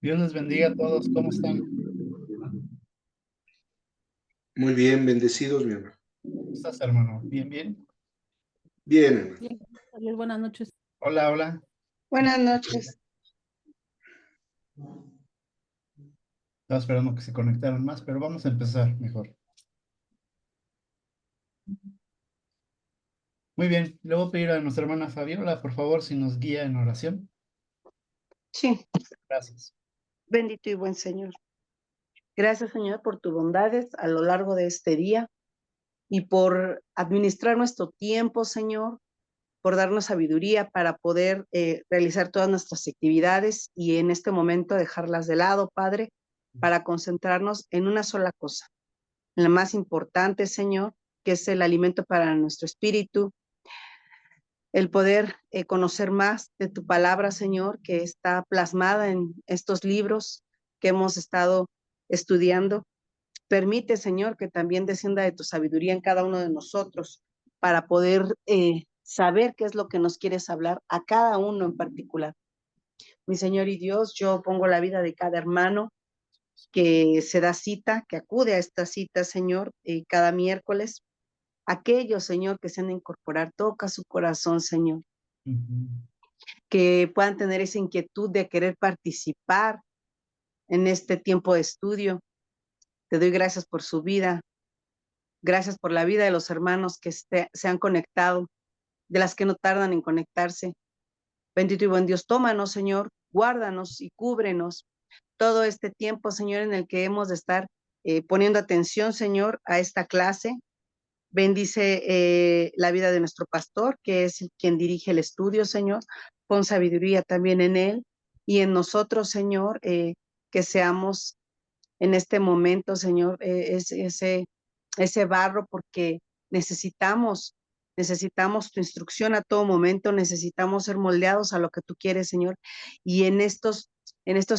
Dios les bendiga a todos. ¿Cómo están? Muy bien, bendecidos, mi hermano. ¿Cómo estás, hermano? Bien, bien. Bien, hermano. Bien, Gabriel, buenas noches. Hola, hola. Buenas noches. Estaba esperando que se conectaran más, pero vamos a empezar mejor. Muy bien. Le voy a pedir a nuestra hermana Fabiola, por favor, si nos guía en oración. Sí, Gracias. bendito y buen Señor. Gracias, Señor, por tus bondades a lo largo de este día y por administrar nuestro tiempo, Señor, por darnos sabiduría para poder realizar todas nuestras actividades y en este momento dejarlas de lado, Padre, para concentrarnos en una sola cosa, en la más importante, Señor, que es el alimento para nuestro espíritu, el poder conocer más de tu palabra, Señor, que está plasmada en estos libros que hemos estado estudiando. Permite, Señor, que también descienda de tu sabiduría en cada uno de nosotros para poder saber qué es lo que nos quieres hablar a cada uno en particular. Mi Señor y Dios, yo pongo la vida de cada hermano que se da cita, que acude a esta cita, Señor, cada miércoles. Aquellos, Señor, que se han de incorporar, toca su corazón, Señor, Ujú. que puedan tener esa inquietud de querer participar en este tiempo de estudio. Te doy gracias por su vida, gracias por la vida de los hermanos que se han conectado, de las que no tardan en conectarse. Bendito y buen Dios, tómanos, Señor, guárdanos y cúbrenos todo este tiempo, Señor, en el que hemos de estar poniendo atención, Señor, a esta clase. Bendice la vida de nuestro pastor, que es quien dirige el estudio, Señor. Pon sabiduría también en él y en nosotros, Señor, que seamos en este momento, Señor, ese barro, porque necesitamos, necesitamos tu instrucción a todo momento, necesitamos ser moldeados a lo que tú quieres, Señor. Y en estos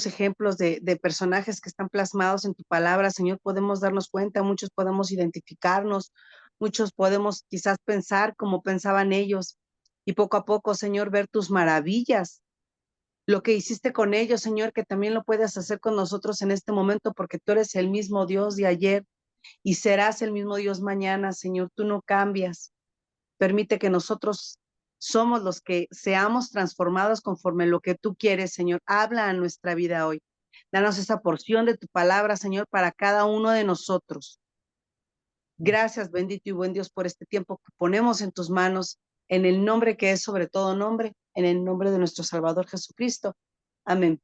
ejemplos de personajes que están plasmados en tu palabra, Señor, podemos darnos cuenta, muchos podemos identificarnos, muchos podemos quizás pensar como pensaban ellos, y poco a poco, Señor, ver tus maravillas, lo que hiciste con ellos, Señor, que también lo puedas hacer con nosotros en este momento, porque tú eres el mismo Dios de ayer y serás el mismo Dios mañana, Señor. Tú no cambias. Permite que nosotros somos los que seamos transformados conforme lo que tú quieres, Señor. Habla a nuestra vida hoy. Danos esa porción de tu palabra, Señor, para cada uno de nosotros. Gracias, bendito y buen Dios, por este tiempo que ponemos en tus manos, en el nombre que es sobre todo nombre, en el nombre de nuestro Salvador Jesucristo. Amén.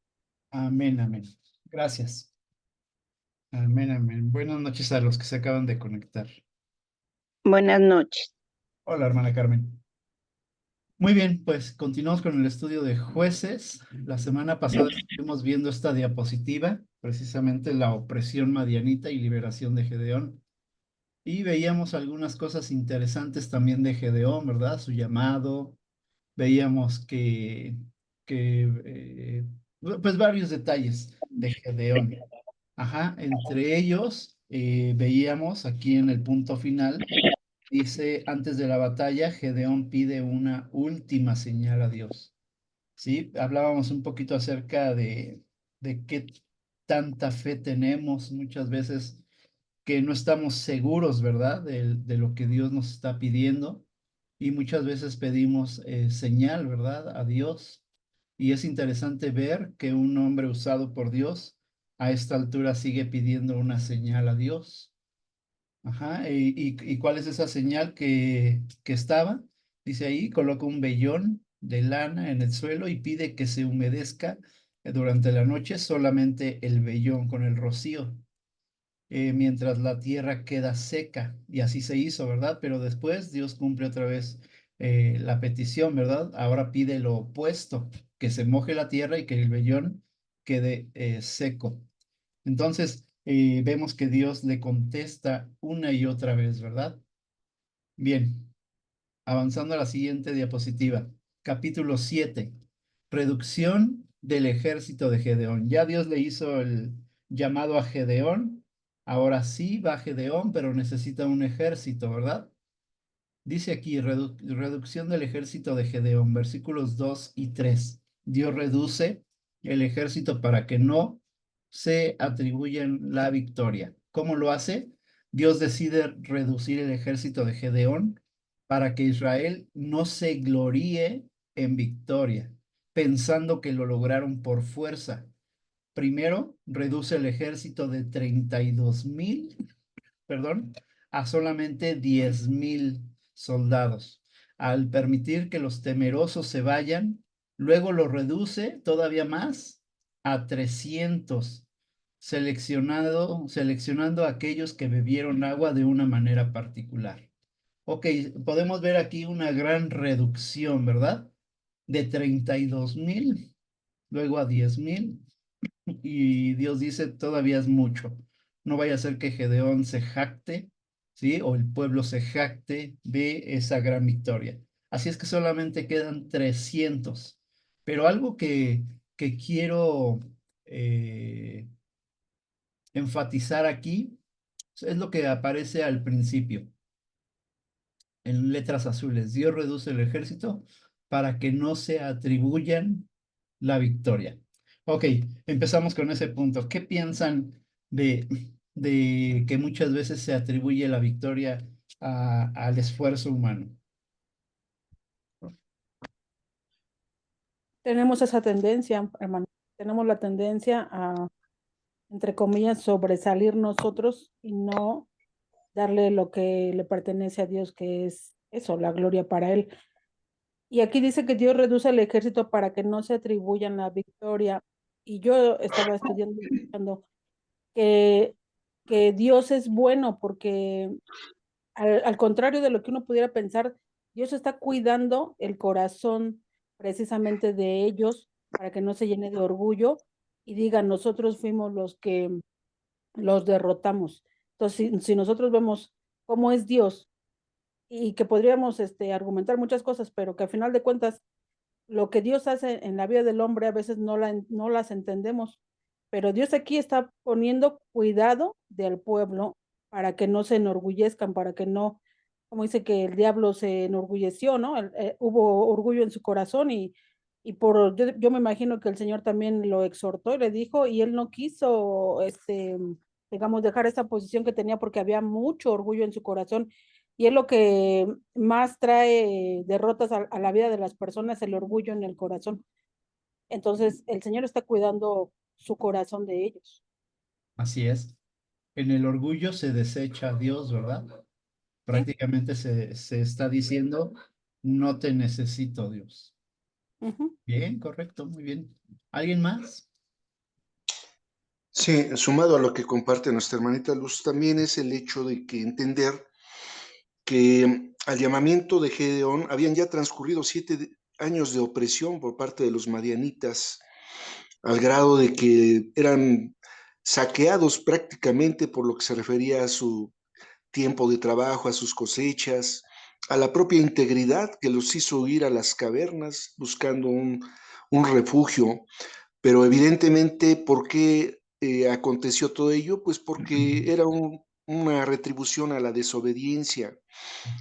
Amén, amén. Gracias. Amén, amén. Buenas noches a los que se acaban de conectar. Buenas noches. Hola, hermana Carmen. Muy bien, pues continuamos con el estudio de jueces. La semana pasada estuvimos viendo esta diapositiva, precisamente la opresión madianita y liberación de Gedeón. Y veíamos algunas cosas interesantes también de Gedeón, ¿verdad? Su llamado. Veíamos pues varios detalles de Gedeón. Ajá, entre ellos veíamos aquí en el punto final, dice, antes de la batalla, Gedeón pide una última señal a Dios. ¿Sí? Hablábamos un poquito acerca de qué tanta fe tenemos muchas veces que no estamos seguros, ¿verdad? De lo que Dios nos está pidiendo. Y muchas veces pedimos señal, ¿verdad? A Dios. Y es interesante ver que un hombre usado por Dios a esta altura sigue pidiendo una señal a Dios. Ajá. ¿Y cuál es esa señal que estaba? Dice ahí, coloca un vellón de lana en el suelo y pide que se humedezca durante la noche solamente el vellón con el rocío mientras la tierra queda seca. Y así se hizo, ¿verdad? Pero después Dios cumple otra vez la petición, ¿verdad? Ahora pide lo opuesto, que se moje la tierra y que el vellón quede seco. Entonces, vemos que Dios le contesta una y otra vez, ¿verdad? Bien, avanzando a la siguiente diapositiva. Capítulo 7. Reducción del ejército de Gedeón. Ya Dios le hizo el llamado a Gedeón. Ahora sí va Gedeón, pero necesita un ejército, ¿verdad? Dice aquí, reducción del ejército de Gedeón, versículos 2 y 3. Dios reduce el ejército para que no se atribuyan la victoria. ¿Cómo lo hace? Dios decide reducir el ejército de Gedeón para que Israel no se gloríe en victoria, pensando que lo lograron por fuerza. Primero, reduce el ejército de 32,000, perdón, a solamente 10,000 soldados. Al permitir que los temerosos se vayan, luego lo reduce todavía más a 300, seleccionando a aquellos que bebieron agua de una manera particular. Ok, podemos ver aquí una gran reducción, ¿verdad? De 32,000, luego a 10,000, y Dios dice, todavía es mucho. No vaya a ser que Gedeón se jacte, ¿sí? O el pueblo se jacte de esa gran victoria. Así es que solamente quedan 300. Pero algo que quiero eh, enfatizar aquí es lo que aparece al principio, en letras azules. Dios reduce el ejército para que no se atribuyan la victoria. Ok, empezamos con ese punto. ¿Qué piensan de que muchas veces se atribuye la victoria al esfuerzo humano? Tenemos esa tendencia, hermano. Tenemos la tendencia a, entre comillas, sobresalir nosotros y no darle lo que le pertenece a Dios, que es eso, la gloria para Él. Y aquí dice que Dios reduce el ejército para que no se atribuyan la victoria. Y yo estaba estudiando, escuchando que, que Dios es bueno porque al contrario de lo que uno pudiera pensar, Dios está cuidando el corazón precisamente de ellos para que no se llene de orgullo y digan, nosotros fuimos los que los derrotamos. Entonces, si nosotros vemos cómo es Dios y que podríamos argumentar muchas cosas, pero que al final de cuentas lo que Dios hace en la vida del hombre a veces no las entendemos, pero Dios aquí está poniendo cuidado del pueblo para que no se enorgullezcan, para que no, como dice que el diablo se enorgulleció, ¿no? Hubo orgullo en su corazón yo me imagino que el Señor también lo exhortó y le dijo, y él no quiso, digamos, dejar esa posición que tenía porque había mucho orgullo en su corazón. Y es lo que más trae derrotas a la vida de las personas, el orgullo en el corazón. Entonces, el Señor está cuidando su corazón de ellos. Así es. En el orgullo se desecha a Dios, ¿verdad? ¿Sí? Prácticamente se está diciendo, no te necesito, Dios. Ujú. Bien, correcto, muy bien. ¿Alguien más? Sí, sumado a lo que comparte nuestra hermanita Luz, también es el hecho de que entender que al llamamiento de Gedeón habían ya transcurrido 7 años de opresión por parte de los madianitas, al grado de que eran saqueados prácticamente por lo que se refería a su tiempo de trabajo, a sus cosechas, a la propia integridad que los hizo ir a las cavernas buscando un refugio. Pero evidentemente, ¿por qué aconteció todo ello? Pues porque era una retribución a la desobediencia.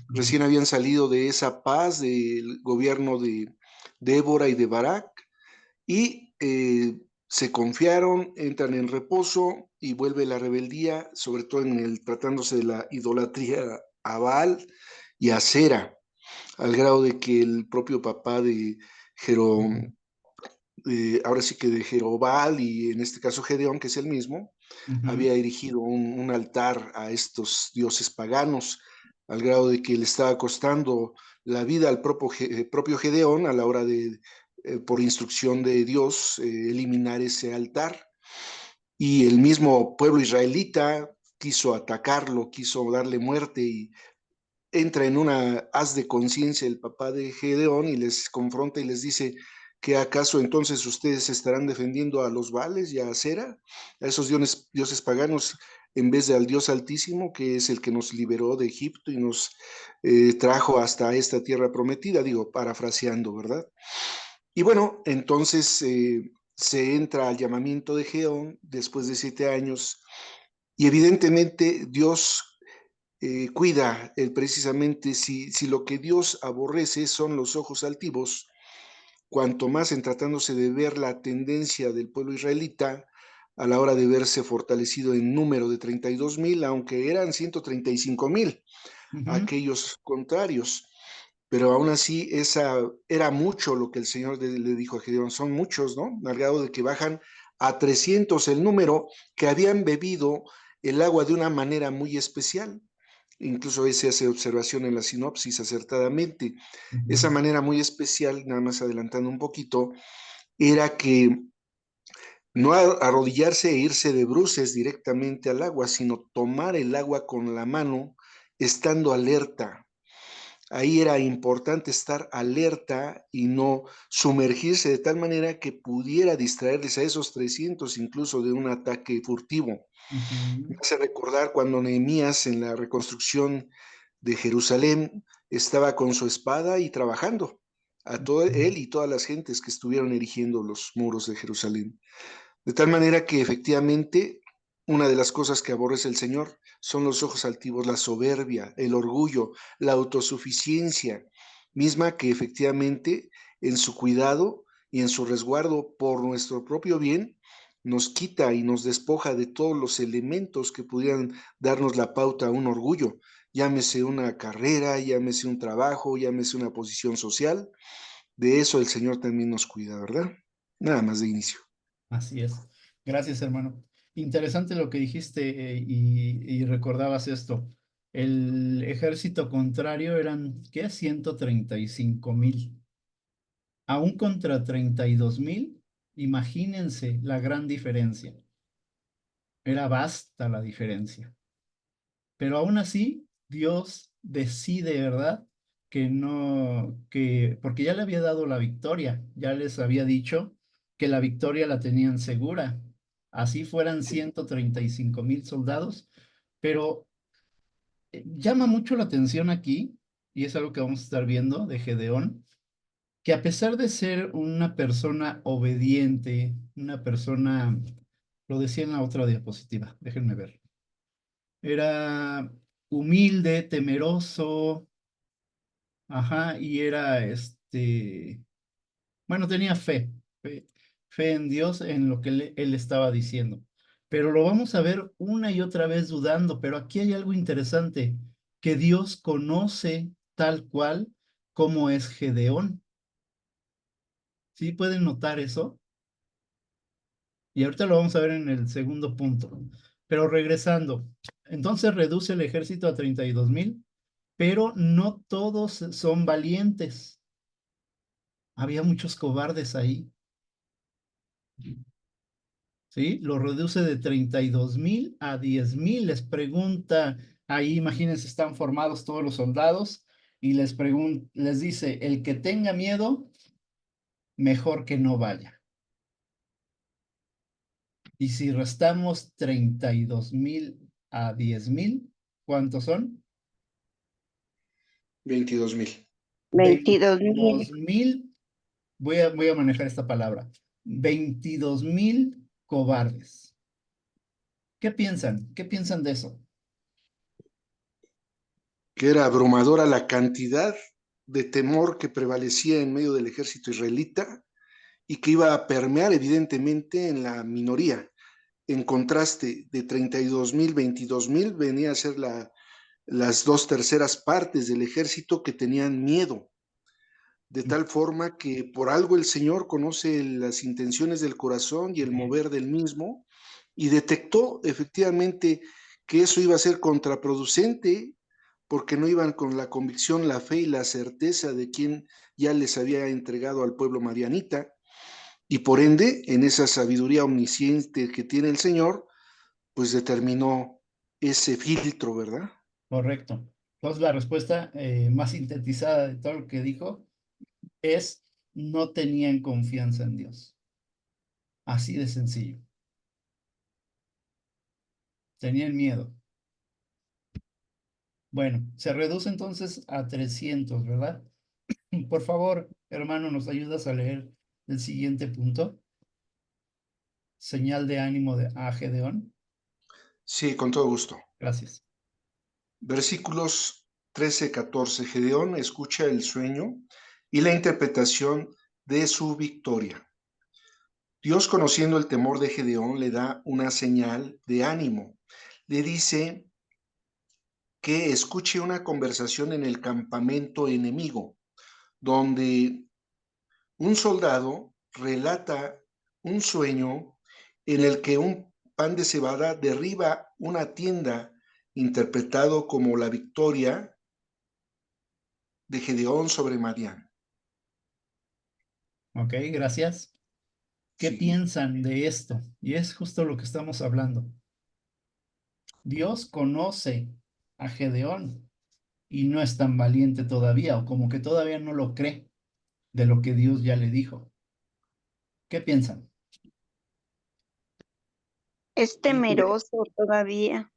Recién habían salido de esa paz del gobierno de Débora y de Barak y se confiaron, entran en reposo y vuelve la rebeldía, sobre todo tratándose de la idolatría a Baal y a Cera, al grado de que el propio papá de Jerón, ahora sí que de Jerobal y en este caso Gedeón, que es el mismo, Ujú, había erigido un altar a estos dioses paganos, al grado de que le estaba costando la vida al propio Gedeón a la hora de, por instrucción de Dios, eliminar ese altar. Y el mismo pueblo israelita quiso atacarlo, quiso darle muerte y entra en una haz de conciencia el papá de Gedeón y les confronta y les dice que acaso entonces ustedes estarán defendiendo a los Baales y a Acera, a esos dioses paganos, en vez de al Dios Altísimo, que es el que nos liberó de Egipto y nos trajo hasta esta tierra prometida, digo, parafraseando, ¿verdad? Y bueno, entonces se entra al llamamiento de Gedeón después de 7 años y evidentemente Dios cuida precisamente si lo que Dios aborrece son los ojos altivos, cuanto más en tratándose de ver la tendencia del pueblo israelita a la hora de verse fortalecido en número de 32,000, aunque eran 135,000 aquellos contrarios. Pero aún así, era mucho lo que el Señor le dijo a Gedeón. Son muchos, ¿no? Al grado de que bajan a 300 el número que habían bebido el agua de una manera muy especial. Incluso ahí se hace observación en la sinopsis acertadamente. Esa manera muy especial, nada más adelantando un poquito, era que no arrodillarse e irse de bruces directamente al agua, sino tomar el agua con la mano, estando alerta. Ahí era importante estar alerta y no sumergirse de tal manera que pudiera distraerles a esos 300 incluso de un ataque furtivo. Me hace recordar cuando Nehemías en la reconstrucción de Jerusalén estaba con su espada y trabajando a todo él y todas las gentes que estuvieron erigiendo los muros de Jerusalén. De tal manera que efectivamente una de las cosas que aborrece el Señor son los ojos altivos, la soberbia, el orgullo, la autosuficiencia, misma que efectivamente en su cuidado y en su resguardo por nuestro propio bien nos quita y nos despoja de todos los elementos que pudieran darnos la pauta a un orgullo, llámese una carrera, llámese un trabajo, llámese una posición social. De eso el Señor también nos cuida, ¿verdad? Nada más de inicio. Así es. Gracias, hermano. Interesante lo que dijiste y recordabas esto. El ejército contrario eran, ¿qué? 135,000. Aún contra 32,000, imagínense la gran diferencia. Era vasta la diferencia. Pero aún así, Dios decide, ¿verdad? Que no, porque ya le había dado la victoria, ya les había dicho que la victoria la tenían segura. Así fueran 135,000 soldados, pero llama mucho la atención aquí, y es algo que vamos a estar viendo de Gedeón, que a pesar de ser una persona obediente, una persona, lo decía en la otra diapositiva, déjenme ver, era humilde, temeroso, ajá, y era bueno, tenía fe en Dios, en lo que él estaba diciendo. Pero lo vamos a ver una y otra vez dudando, pero aquí hay algo interesante, que Dios conoce tal cual como es Gedeón. ¿Sí pueden notar eso? Y ahorita lo vamos a ver en el segundo punto. Pero regresando, entonces reduce el ejército a 32,000, pero no todos son valientes. Había muchos cobardes ahí. ¿Sí? Lo reduce de 32,000 a 10,000. Les pregunta, ahí imagínense, están formados todos los soldados y les dice, el que tenga miedo, mejor que no vaya. Y si restamos 32,000 a 10,000, ¿cuántos son? 22,000. 22,000. 22,000, voy a manejar esta palabra, 22,000 cobardes. ¿Qué piensan? ¿Qué piensan de eso? Que era abrumadora la cantidad de temor que prevalecía en medio del ejército israelita y que iba a permear evidentemente en la minoría. En contraste, de 32,000, 22,000 venía a ser las 2/3 partes del ejército que tenían miedo, de tal forma que por algo el Señor conoce las intenciones del corazón y el mover del mismo, y detectó efectivamente que eso iba a ser contraproducente, porque no iban con la convicción, la fe y la certeza de quien ya les había entregado al pueblo marianita, y por ende, en esa sabiduría omnisciente que tiene el Señor, pues determinó ese filtro, ¿verdad? Correcto. Entonces la respuesta más sintetizada de todo lo que dijo es no tenían confianza en Dios. Así de sencillo. Tenían miedo. Bueno, se reduce entonces a 300, ¿verdad? Por favor, hermano, ¿nos ayudas a leer el siguiente punto? Señal de ánimo a Gedeón. Sí, con todo gusto. Gracias. Versículos 13, 14. Gedeón escucha el sueño y la interpretación de su victoria. Dios, conociendo el temor de Gedeón, le da una señal de ánimo. Le dice que escuche una conversación en el campamento enemigo, donde un soldado relata un sueño en el que un pan de cebada derriba una tienda, interpretado como la victoria de Gedeón sobre Madián. Ok, gracias. ¿Qué Sí, piensan de esto? Y es justo lo que estamos hablando. Dios conoce a Gedeón y no es tan valiente todavía, o como que todavía no lo cree de lo que Dios ya le dijo. ¿Qué piensan? Es temeroso todavía,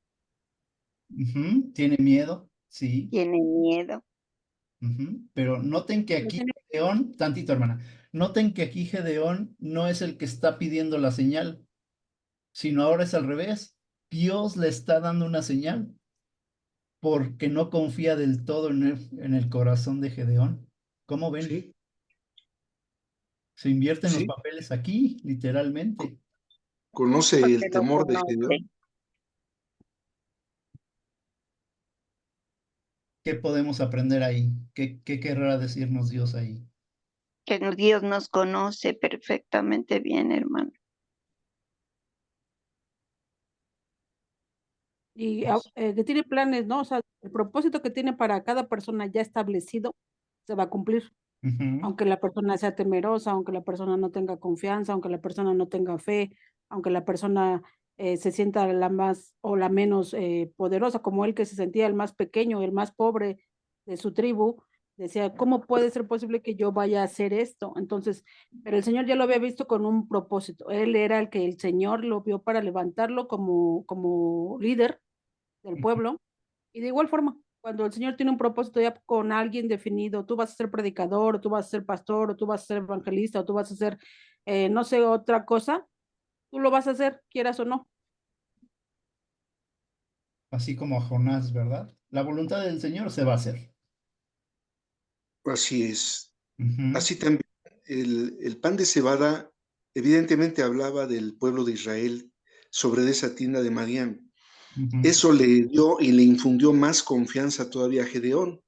Ujú, ¿tiene miedo? Sí. tiene miedo. Ujú. Pero noten que Pero aquí tiene- Gedeón, tantito hermana, noten que aquí Gedeón no es el que está pidiendo la señal, sino ahora es al revés. Dios le está dando una señal porque no confía del todo en el corazón de Gedeón. ¿Cómo ven? sí, Se invierten los sí. papeles aquí, literalmente. Conoce Porque el lo temor de conoce, Gedeón. ¿Qué podemos aprender ahí? ¿Qué querrá decirnos Dios ahí? que Dios nos conoce perfectamente bien, hermano. Y que tiene planes, ¿no? O sea, el propósito que tiene para cada persona ya establecido se va a cumplir. Ujú, Aunque la persona sea temerosa, aunque la persona no tenga confianza, aunque la persona no tenga fe, aunque la persona se sienta la más o la menos poderosa, como él que se sentía el más pequeño, el más pobre de su tribu, decía, ¿cómo puede ser posible que yo vaya a hacer esto? Entonces, pero el Señor ya lo había visto con un propósito. Él era el que el Señor lo vio para levantarlo como líder del ujú. pueblo. Y de igual forma, cuando el Señor tiene un propósito ya con alguien definido, tú vas a ser predicador, o tú vas a ser pastor, o tú vas a ser evangelista, o tú vas a ser, no sé, otra cosa, tú lo vas a hacer, quieras o no. Así como a Jonás, ¿verdad? La voluntad del Señor se va a hacer. Así es. Ujú, Así también el pan de cebada evidentemente hablaba del pueblo de Israel sobre esa tienda de Madián. ujú, Eso le dio y le infundió más confianza todavía a Gedeón,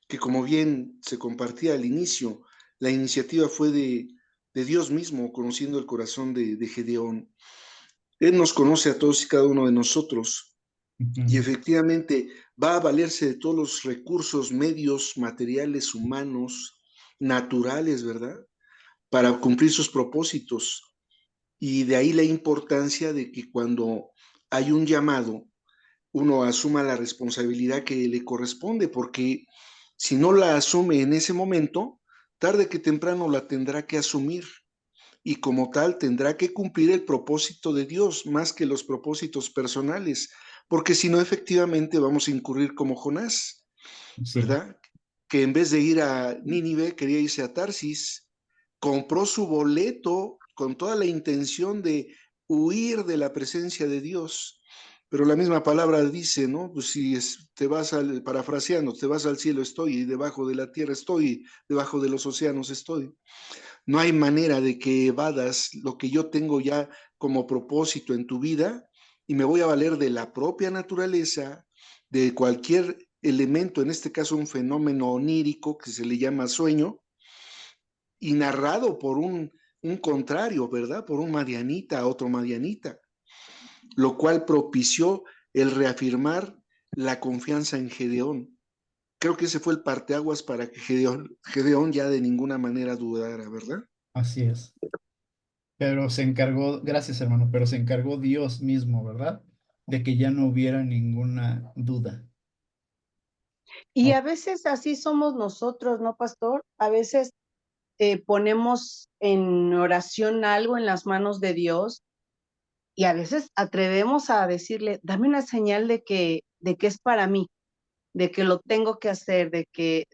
que como bien se compartía al inicio, la iniciativa fue de Dios mismo, conociendo el corazón de Gedeón. Él nos conoce a todos y cada uno de nosotros y ujú. efectivamente va a valerse de todos los recursos, medios, materiales, humanos, naturales, ¿verdad? Para cumplir sus propósitos. Y de ahí la importancia de que cuando hay un llamado, uno asuma la responsabilidad que le corresponde, porque si no la asume en ese momento, tarde que temprano la tendrá que asumir y como tal tendrá que cumplir el propósito de Dios más que los propósitos personales, porque si no, efectivamente vamos a incurrir como Jonás, Sí, ¿verdad? Que en vez de ir a Nínive quería irse a Tarsis, compró su boleto con toda la intención de huir de la presencia de Dios. Pero la misma palabra dice, ¿no? Pues si te vas al, parafraseando, te vas al cielo estoy, y debajo de la tierra estoy, debajo de los océanos estoy. No hay manera de que evadas lo que yo tengo ya como propósito en tu vida y me voy a valer de la propia naturaleza, de cualquier elemento, en este caso un fenómeno onírico que se le llama sueño, y narrado por un contrario, ¿verdad? Por un Marianita, otro Marianita, lo cual propició el reafirmar la confianza en Gedeón. Creo que ese fue el parteaguas para que Gedeón ya de ninguna manera dudara, ¿verdad? así es. Pero se encargó, gracias hermano, pero se encargó Dios mismo, ¿verdad? De que ya no hubiera ninguna duda. Y Ok. a veces así somos nosotros, ¿no, pastor? A veces ponemos en oración algo en las manos de Dios y a veces atrevemos a decirle, dame una señal de que es para mí, de que lo tengo que hacer, de que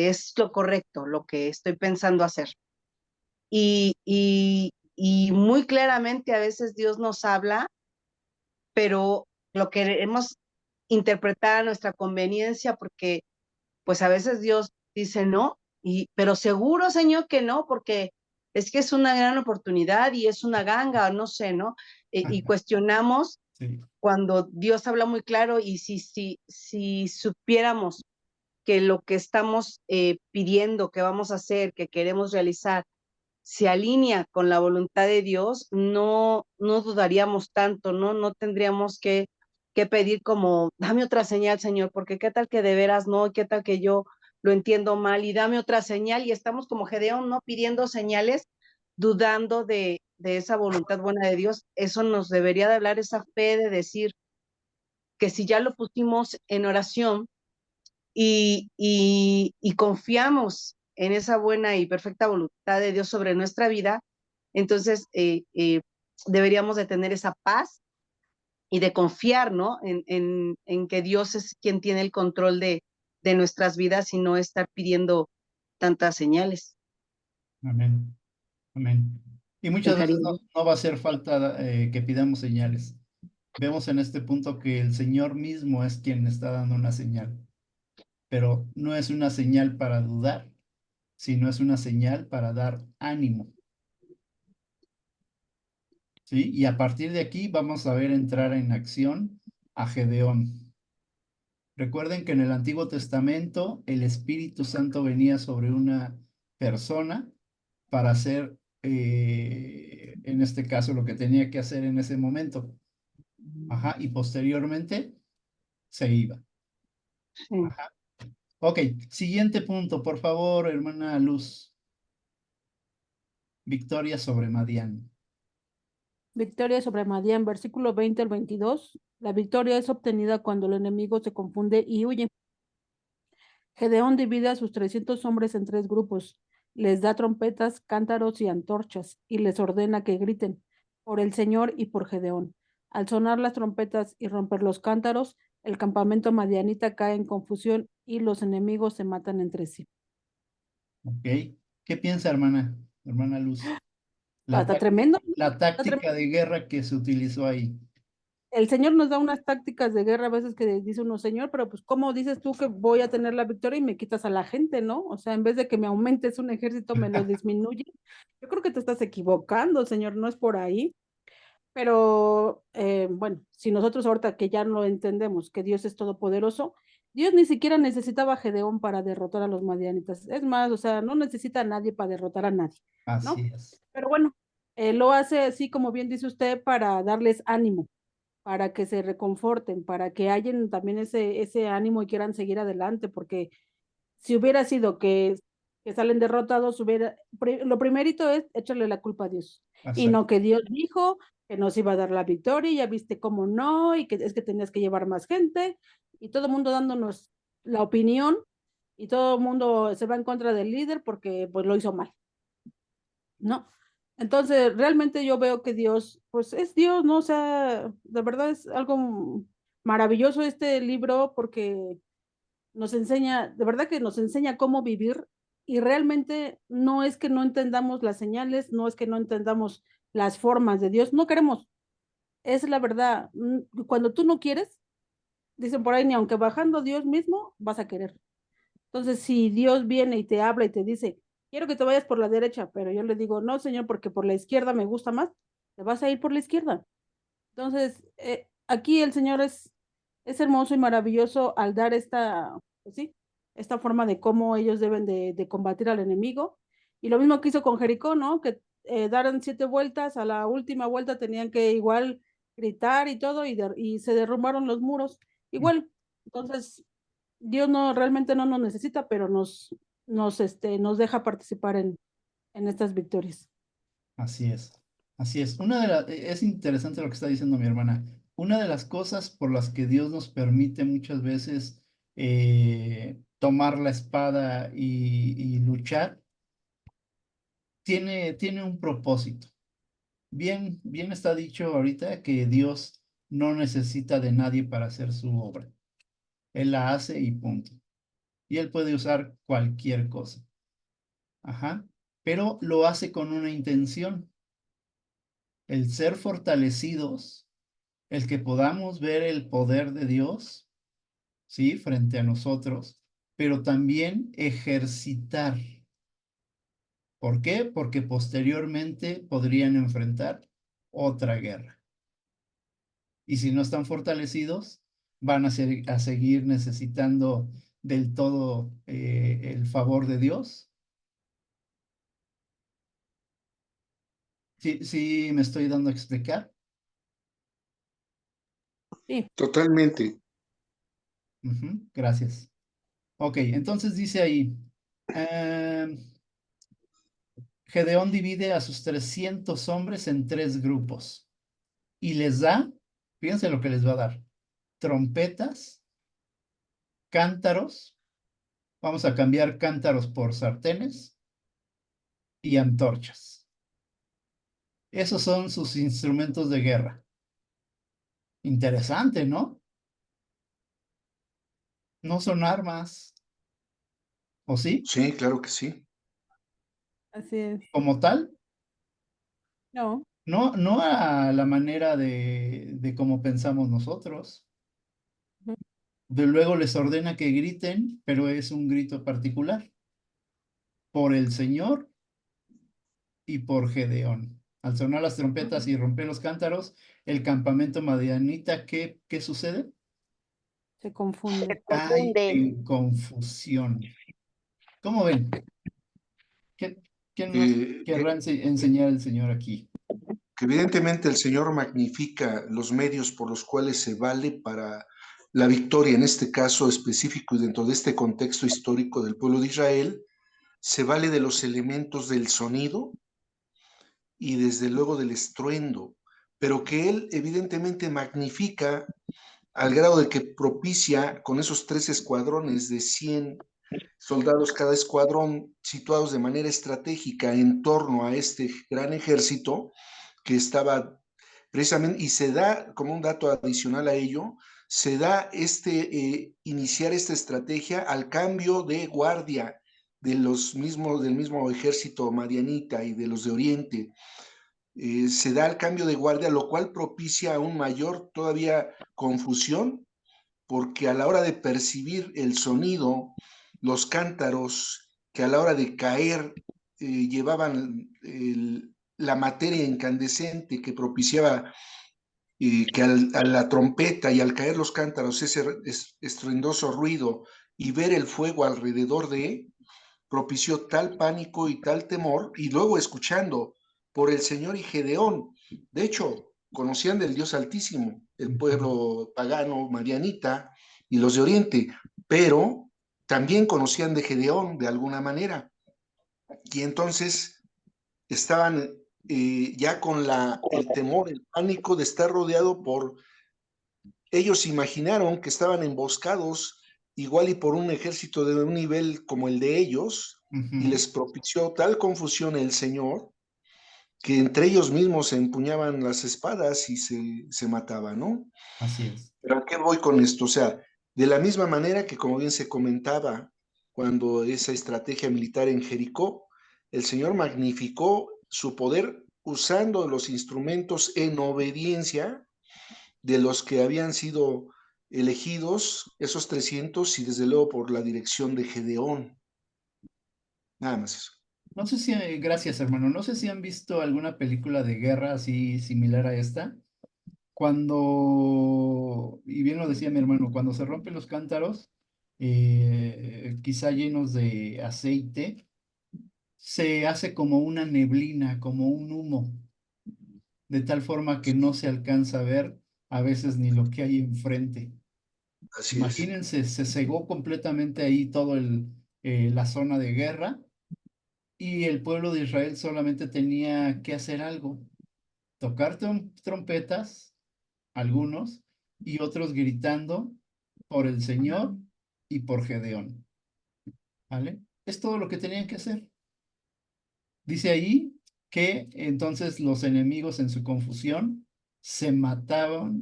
es lo correcto, lo que estoy pensando hacer. Y muy claramente a veces Dios nos habla, pero lo queremos interpretar a nuestra conveniencia porque pues a veces Dios dice no, pero seguro, Señor, que no, porque es que es una gran oportunidad y es una ganga, no sé, ¿no? Y cuestionamos Sí. cuando Dios habla muy claro y si supiéramos que lo que estamos pidiendo, que vamos a hacer, que queremos realizar, se alinea con la voluntad de Dios, no dudaríamos tanto, ¿no? No tendríamos que pedir como, dame otra señal, Señor, porque qué tal que de veras no, qué tal que yo lo entiendo mal y dame otra señal y estamos como Gedeón, ¿no? Pidiendo señales, dudando de esa voluntad buena de Dios. Eso nos debería de hablar esa fe de decir que si ya lo pusimos en oración y confiamos en esa buena y perfecta voluntad de Dios sobre nuestra vida, entonces deberíamos de tener esa paz y de confiar, ¿no? En que Dios es quien tiene el control de nuestras vidas y no estar pidiendo tantas señales. Amén. Amén. Y muchas veces Pensaría yo. no va a hacer falta que pidamos señales. Vemos en este punto que el Señor mismo es quien está dando una señal, pero no es una señal para dudar, sino es una señal para dar ánimo, ¿sí? Y a partir de aquí vamos a ver entrar en acción a Gedeón. Recuerden que en el Antiguo Testamento el Espíritu Santo venía sobre una persona para hacer, en este caso, lo que tenía que hacer en ese momento. Ajá, y posteriormente se iba. Sí. Ajá. Ok, siguiente punto, por favor, hermana Luz. Victoria sobre Madián. Victoria sobre Madián, versículo 20 al 22. La victoria es obtenida cuando el enemigo se confunde y huye. Gedeón divide a sus 300 hombres en 3 grupos, les da trompetas, cántaros y antorchas, y les ordena que griten por el Señor y por Gedeón. Al sonar las trompetas y romper los cántaros, el campamento madianita cae en confusión y los enemigos se matan entre sí. Ok, ¿qué piensa, hermana Luz? La, Está tá- tremendo, la está táctica tremendo. de guerra que se utilizó ahí. El Señor nos da unas tácticas de guerra a veces que dice uno, Señor, pero pues ¿cómo dices tú que voy a tener la victoria y me quitas a la gente, ¿no? O sea, en vez de que me aumentes un ejército, me lo disminuye. Yo creo que te estás equivocando, Señor, no es por ahí. Pero bueno, si nosotros ahorita que ya lo entendemos, que Dios es todopoderoso, Dios ni siquiera necesitaba a Gedeón para derrotar a los madianitas. Es más, o sea, no necesita a nadie para derrotar a nadie, ¿no? Así es. Pero bueno, lo hace así como bien dice usted para darles ánimo, para que se reconforten, para que hayan también ese ánimo y quieran seguir adelante, porque si hubiera sido que salen derrotados, lo primerito es echarle la culpa a Dios. Y Exacto. no que Dios dijo que nos iba a dar la victoria, y ya viste cómo no, y que es que tenías que llevar más gente, y todo el mundo dándonos la opinión, y todo el mundo se va en contra del líder porque pues lo hizo mal, ¿no? Entonces, realmente yo veo que Dios, pues es Dios, ¿no? O sea, de verdad es algo maravilloso este libro porque nos enseña, de verdad que nos enseña cómo vivir y realmente no es que no entendamos las señales, no es que no entendamos las formas de Dios, no queremos, es la verdad. Cuando tú no quieres, dicen por ahí, ni aunque bajando Dios mismo, vas a querer. Entonces, si Dios viene y te habla y te dice, quiero que te vayas por la derecha, pero yo le digo, no, Señor, porque por la izquierda me gusta más, te vas a ir por la izquierda. Entonces, aquí el Señor es hermoso y maravilloso al dar pues sí, esta forma de cómo ellos deben de combatir al enemigo. Y lo mismo que hizo con Jericó, ¿no? Que daran 7 vueltas, a la última vuelta tenían que igual gritar y todo, y se derrumbaron los muros. Igual, entonces, Dios no, realmente no nos necesita, pero nos deja participar en estas victorias. Así es. Así es. Es interesante lo que está diciendo mi hermana. Una de las cosas por las que Dios nos permite muchas veces tomar la espada y luchar, tiene un propósito. Bien está dicho ahorita que Dios no necesita de nadie para hacer su obra. Él la hace y punto. Y Él puede usar cualquier cosa. Ajá. Pero lo hace con una intención, el ser fortalecidos, el que podamos ver el poder de Dios, ¿sí? Frente a nosotros, pero también ejercitar ¿Por qué? Porque posteriormente podrían enfrentar otra guerra. Y si no están fortalecidos, van a seguir necesitando del todo el favor de Dios. Sí, sí, me estoy dando a explicar. Sí, Totalmente. Ujú, gracias. Ok, entonces dice ahí, em, Gedeón divide a sus 300 hombres en 3 grupos y les da, fíjense lo que les va a dar, trompetas, cántaros, vamos a cambiar cántaros por sartenes y antorchas. Esos son sus instrumentos de guerra. Interesante, ¿no? No son armas, ¿o sí? Sí, claro que sí. así es. Como tal, No, no, no a la manera de cómo pensamos nosotros. ujú, De luego les ordena que griten, pero es un grito particular, por el Señor y por Gedeón. Al sonar las trompetas y romper los cántaros, el campamento madianita, ¿qué sucede? se Se confunde. Hay confunde. en confusión. ¿Cómo ven? ¿Qué, qué nos Que querrá enseñar el Señor aquí? evidentemente el Señor magnifica los medios por los cuales se vale para la victoria, en este caso específico y dentro de este contexto histórico del pueblo de Israel, se vale de los elementos del sonido y desde luego del estruendo, pero que él evidentemente magnifica al grado de que propicia con esos 3 escuadrones de 100 soldados cada escuadrón situados de manera estratégica en torno a este gran ejército que estaba precisamente, y se da como un dato adicional a ello, se da iniciar esta estrategia al cambio de guardia del mismo ejército madianita y de los de Oriente. Se da el cambio de guardia, lo cual propicia aún mayor todavía confusión, porque a la hora de percibir el sonido, los cántaros que a la hora de caer llevaban la materia incandescente que propiciaba que a la trompeta y al caer los cántaros, ese estruendoso ruido y ver el fuego alrededor de, propició tal pánico y tal temor, y luego escuchando por el Señor y Gedeón. De hecho, conocían del Dios Altísimo, el pueblo pagano, marianita y los de Oriente, pero también conocían de Gedeón de alguna manera. Y entonces estaban ya con el temor, el pánico de estar rodeado por, ellos imaginaron que estaban emboscados igual y por un ejército de un nivel como el de ellos, y Ujú, les propició tal confusión el Señor que entre ellos mismos se empuñaban las espadas y se mataban, ¿no? así es. Pero ¿a qué voy con esto? O sea, de la misma manera que como bien se comentaba, cuando esa estrategia militar en Jericó, el Señor magnificó su poder usando los instrumentos en obediencia de los que habían sido elegidos, esos 300, y desde luego por la dirección de Gedeón. Nada más eso. No sé si, gracias hermano, no sé si han visto alguna película de guerra así similar a esta. Cuando, y bien lo decía mi hermano, cuando se rompen los cántaros, quizá llenos de aceite, se hace como una neblina, como un humo, de tal forma que no se alcanza a ver a veces ni lo que hay enfrente. Así es. Imagínense, se cegó completamente ahí todo la zona de guerra y el pueblo de Israel solamente tenía que hacer algo, tocar trompetas, algunos, y otros gritando por el Señor y por Gedeón, ¿vale? Es todo lo que tenían que hacer. Dice ahí que entonces los enemigos en su confusión se mataron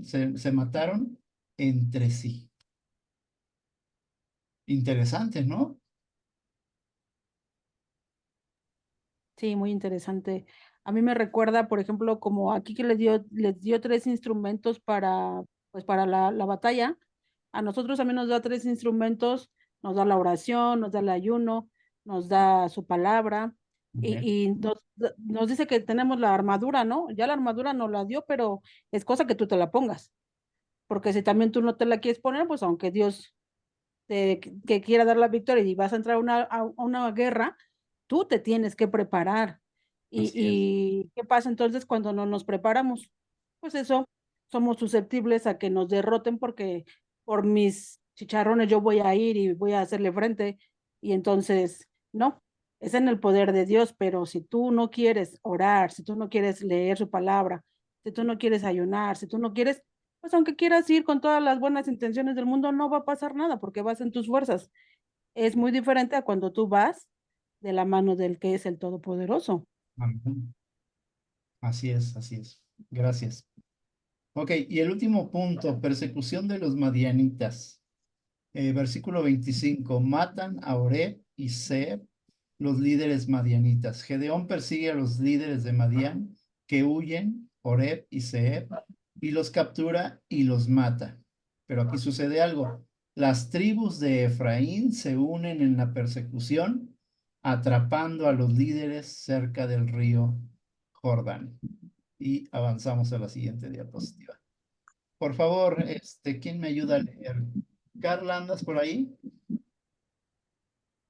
entre sí. Interesante, ¿no? Sí, muy interesante. A mí me recuerda, por ejemplo, como aquí que les dio 3 instrumentos para, pues, para la batalla. A nosotros también nos da 3 instrumentos, nos da la oración, nos da el ayuno, nos da su palabra. Bien. Y nos dice que tenemos la armadura, ¿no? Ya la armadura nos la dio, pero es cosa que tú te la pongas. Porque si también tú no te la quieres poner, pues aunque Dios que quiera dar la victoria y vas a entrar a una guerra, tú te tienes que preparar. Así es. ¿Y qué pasa entonces cuando no nos preparamos? Pues eso, somos susceptibles a que nos derroten porque por mis chicharrones yo voy a ir y voy a hacerle frente. Y entonces, no, es en el poder de Dios, pero si tú no quieres orar, si tú no quieres leer su palabra, si tú no quieres ayunar, si tú no quieres, pues aunque quieras ir con todas las buenas intenciones del mundo, no va a pasar nada porque vas en tus fuerzas. Es muy diferente a cuando tú vas de la mano del que es el Todopoderoso. Amén. Así es, así es. Gracias. Ok, y el último punto, persecución de los madianitas. Versículo 25, matan a Oreb y Seb, los líderes madianitas. Gedeón persigue a los líderes de Madián que huyen, Oreb y Seb, y los captura y los mata. Pero aquí sucede algo. Las tribus de Efraín se unen en la persecución, atrapando a los líderes cerca del río Jordán. Y avanzamos a la siguiente diapositiva. Por favor, ¿quién me ayuda a leer? Carla, ¿andas por ahí?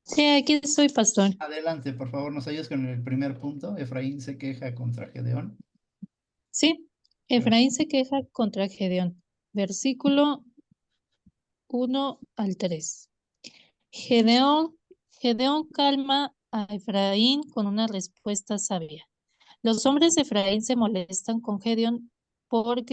Sí, aquí estoy, pastor. Adelante, por favor, nos ayudas con el primer punto. Efraín se queja contra Gedeón. Sí, Efraín se queja contra Gedeón. Versículo 1 al 3. Gedeón, Gedeón calma a Efraín con una respuesta sabia. Los hombres de Efraín se molestan con Gedeón por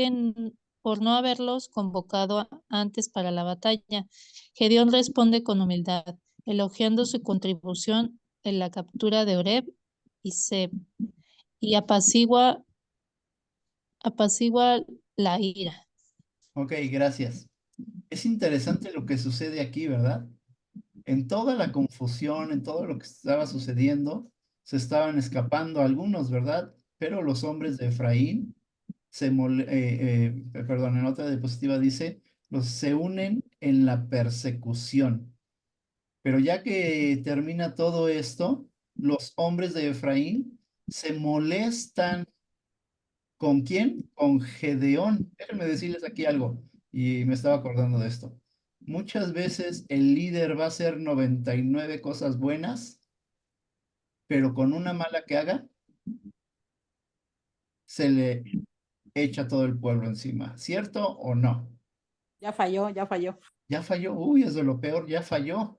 no haberlos convocado antes para la batalla. Gedeón responde con humildad, elogiando su contribución en la captura de Oreb y Seb, y apacigua la ira. Ok, gracias. Es interesante lo que sucede aquí, ¿verdad? En toda la confusión, en todo lo que estaba sucediendo, se estaban escapando algunos, ¿verdad? Pero los hombres de Efraín perdón, en otra diapositiva dice, se unen en la persecución. Pero ya que termina todo esto, los hombres de Efraín se molestan. ¿Con quién? Con Gedeón. Déjenme decirles aquí algo, y me estaba acordando de esto. Muchas veces el líder va a hacer 99 cosas buenas, pero con una mala que haga, se le echa todo el pueblo encima. ¿Cierto o no? Ya falló, ya falló. Ya falló. Uy, es de lo peor, ya falló.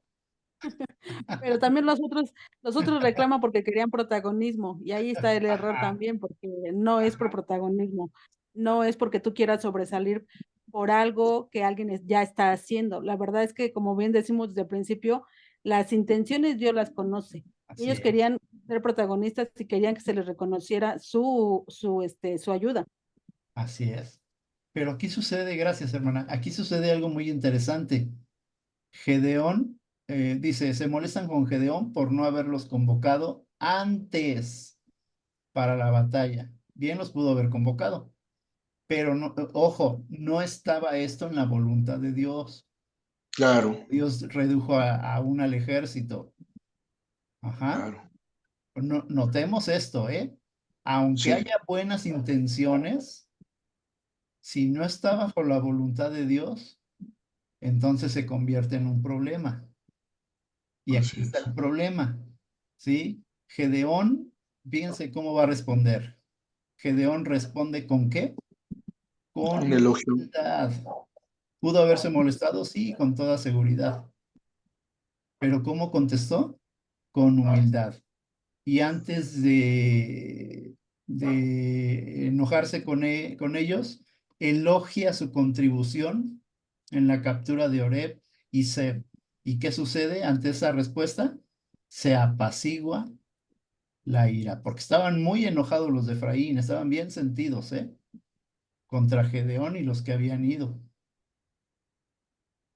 Pero también los otros reclaman porque querían protagonismo y ahí está el error Ajá, también porque no es por ajá. protagonismo, no es porque tú quieras sobresalir por algo que alguien ya está haciendo. La verdad es que, como bien decimos desde el principio, las intenciones Dios las conoce. Así Ellos es, querían ser protagonistas y querían que se les reconociera su ayuda. así es. Pero aquí sucede, gracias hermana, aquí sucede algo muy interesante. Gedeón, dice, se molestan con Gedeón por no haberlos convocado antes para la batalla. Bien los pudo haber convocado, pero no, ojo, no estaba esto en la voluntad de Dios. Claro, Dios redujo aún al ejército. Ajá. claro, Notemos esto, ¿eh? Aunque sí, haya buenas intenciones, si no está bajo la voluntad de Dios, entonces se convierte en un problema. Y aquí así está es. el problema, ¿sí? Gedeón, fíjense cómo va a responder. Gedeón responde ¿con qué? Con Un elogio, humildad. ¿Pudo haberse molestado? Sí, con toda seguridad. Pero ¿cómo contestó? Con humildad. Y antes de enojarse con ellos, elogia su contribución en la captura de Oreb y Seb. ¿Y qué sucede ante esa respuesta? Se apacigua la ira, porque estaban muy enojados los de Efraín, estaban bien sentidos, ¿eh? Contra Gedeón y los que habían ido.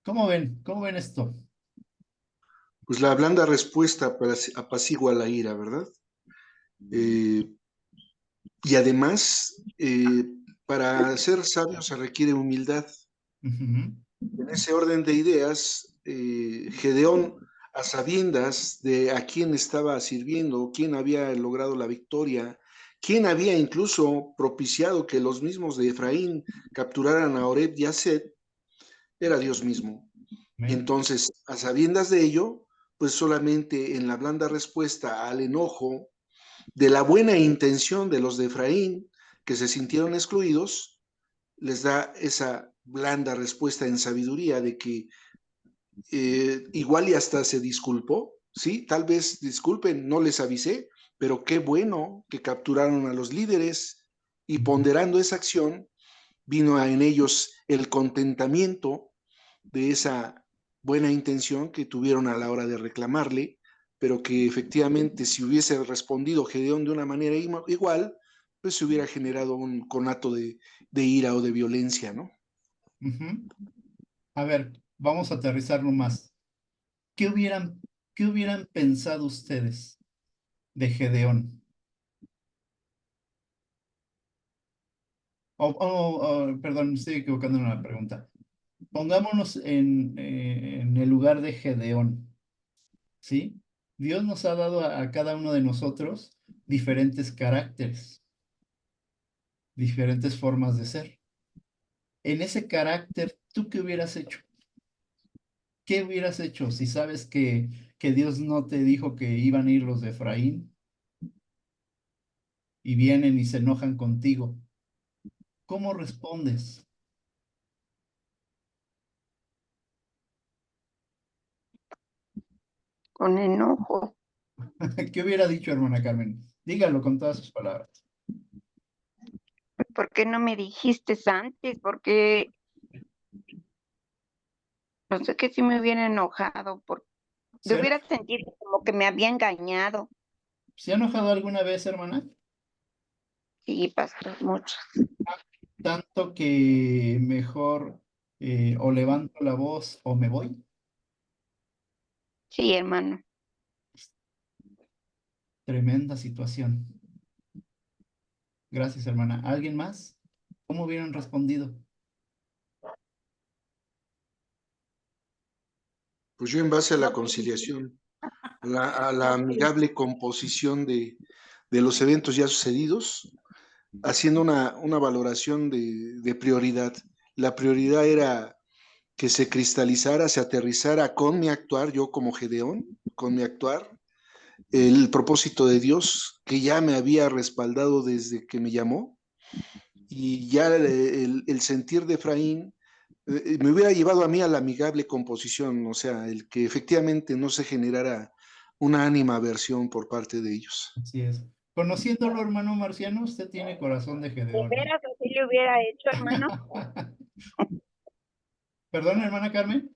¿Cómo ven? ¿Cómo ven esto? pues la blanda respuesta apacigua la ira, ¿verdad? Eh, y además, para ser sabio se requiere humildad. Ujú. En ese orden de ideas, Gedeón a sabiendas de a quién estaba sirviendo, quién había logrado la victoria, quién había incluso propiciado que los mismos de Efraín capturaran a Oreb y a Seb, era Dios mismo. Y entonces, a sabiendas de ello, pues solamente en la blanda respuesta al enojo de la buena intención de los de Efraín, que se sintieron excluidos, les da esa blanda respuesta en sabiduría de que igual y hasta se disculpó, ¿sí? Tal vez disculpen, no les avisé, pero qué bueno que capturaron a los líderes y ponderando esa acción, vino en ellos el contentamiento de esa buena intención que tuvieron a la hora de reclamarle, pero que efectivamente si hubiese respondido Gedeón de una manera igual, pues se hubiera generado un conato de ira o de violencia, ¿no? A ver, vamos a aterrizarlo más. ¿Qué hubieran pensado ustedes de Gedeón? Perdón, me estoy equivocando en la pregunta. Pongámonos en el lugar de Gedeón, ¿sí? Dios nos ha dado a cada uno de nosotros diferentes caracteres, diferentes formas de ser. En ese carácter, ¿tú qué hubieras hecho? ¿Qué hubieras hecho si sabes que Dios no te dijo que iban a ir los de Efraín y vienen y se enojan contigo? ¿Cómo respondes? Con enojo. ¿Qué hubiera dicho, hermana Carmen? Dígalo con todas sus palabras. ¿Por qué no me dijiste antes? Porque pensé que sí me hubiera enojado, ¿Se me ha, hubiera sentido como que me había engañado. ¿Se ha enojado alguna vez, hermana? Sí, pastor, mucho. Tanto que mejor o levanto la voz o me voy. Sí, hermano. Tremenda situación. Gracias, hermana. ¿Alguien más? ¿Cómo hubieran respondido? Pues yo en base a la conciliación, a la amigable composición de los eventos ya sucedidos, haciendo una valoración de prioridad. La prioridad era que se cristalizara, se aterrizara con mi actuar, yo como Gedeón, con mi actuar, el propósito de Dios que ya me había respaldado desde que me llamó, y ya el sentir de Efraín me hubiera llevado a mí a la amigable composición, o sea, el que efectivamente no se generara una animaversión por parte de ellos. Así es. Conociéndolo, hermano Marciano, usted tiene corazón de ¿De Gedeón, ¿eh? veras así le hubiera hecho, hermano? Perdón, hermana Carmen.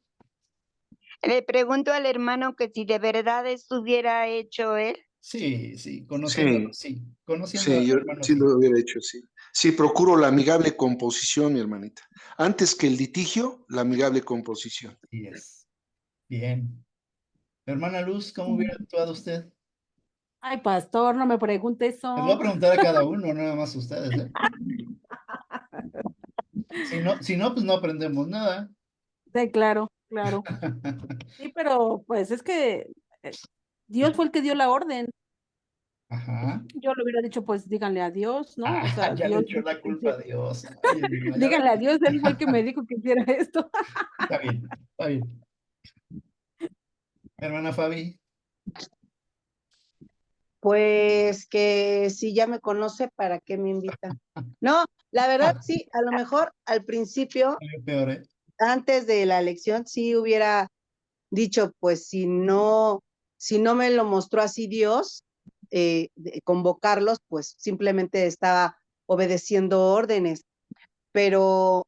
Le pregunto al hermano que si de verdad eso hubiera hecho él. Sí, conociéndolo, Sí, sí. Conociendo sí, al yo hermano, sí sí. lo hubiera hecho, sí. Sí, procuro la amigable composición, mi hermanita. Antes que el litigio, la amigable composición. Sí es. Bien. Hermana Luz, ¿cómo hubiera actuado usted? Ay, pastor, no me pregunte Les voy a eso. preguntar a cada uno, nada más a ustedes, ¿eh? Si no, pues no aprendemos nada. Sí, claro, claro. Sí, pero pues es que Dios fue el que dio la orden. Ajá. Yo le hubiera dicho, pues díganle a Dios, ¿no? O sea, Ya le Dios, echó la culpa a Dios. Ay, hermana, ya díganle a Dios, él fue el que me dijo que hiciera esto. está bien, está bien. Hermana Fabi, Pues que si ya me conoce, ¿para qué me invita? No, la verdad sí, a lo mejor al principio, salió peor, ¿eh? antes de la elección, sí hubiera dicho, pues si no me lo mostró así Dios, convocarlos, pues simplemente estaba obedeciendo órdenes. Pero,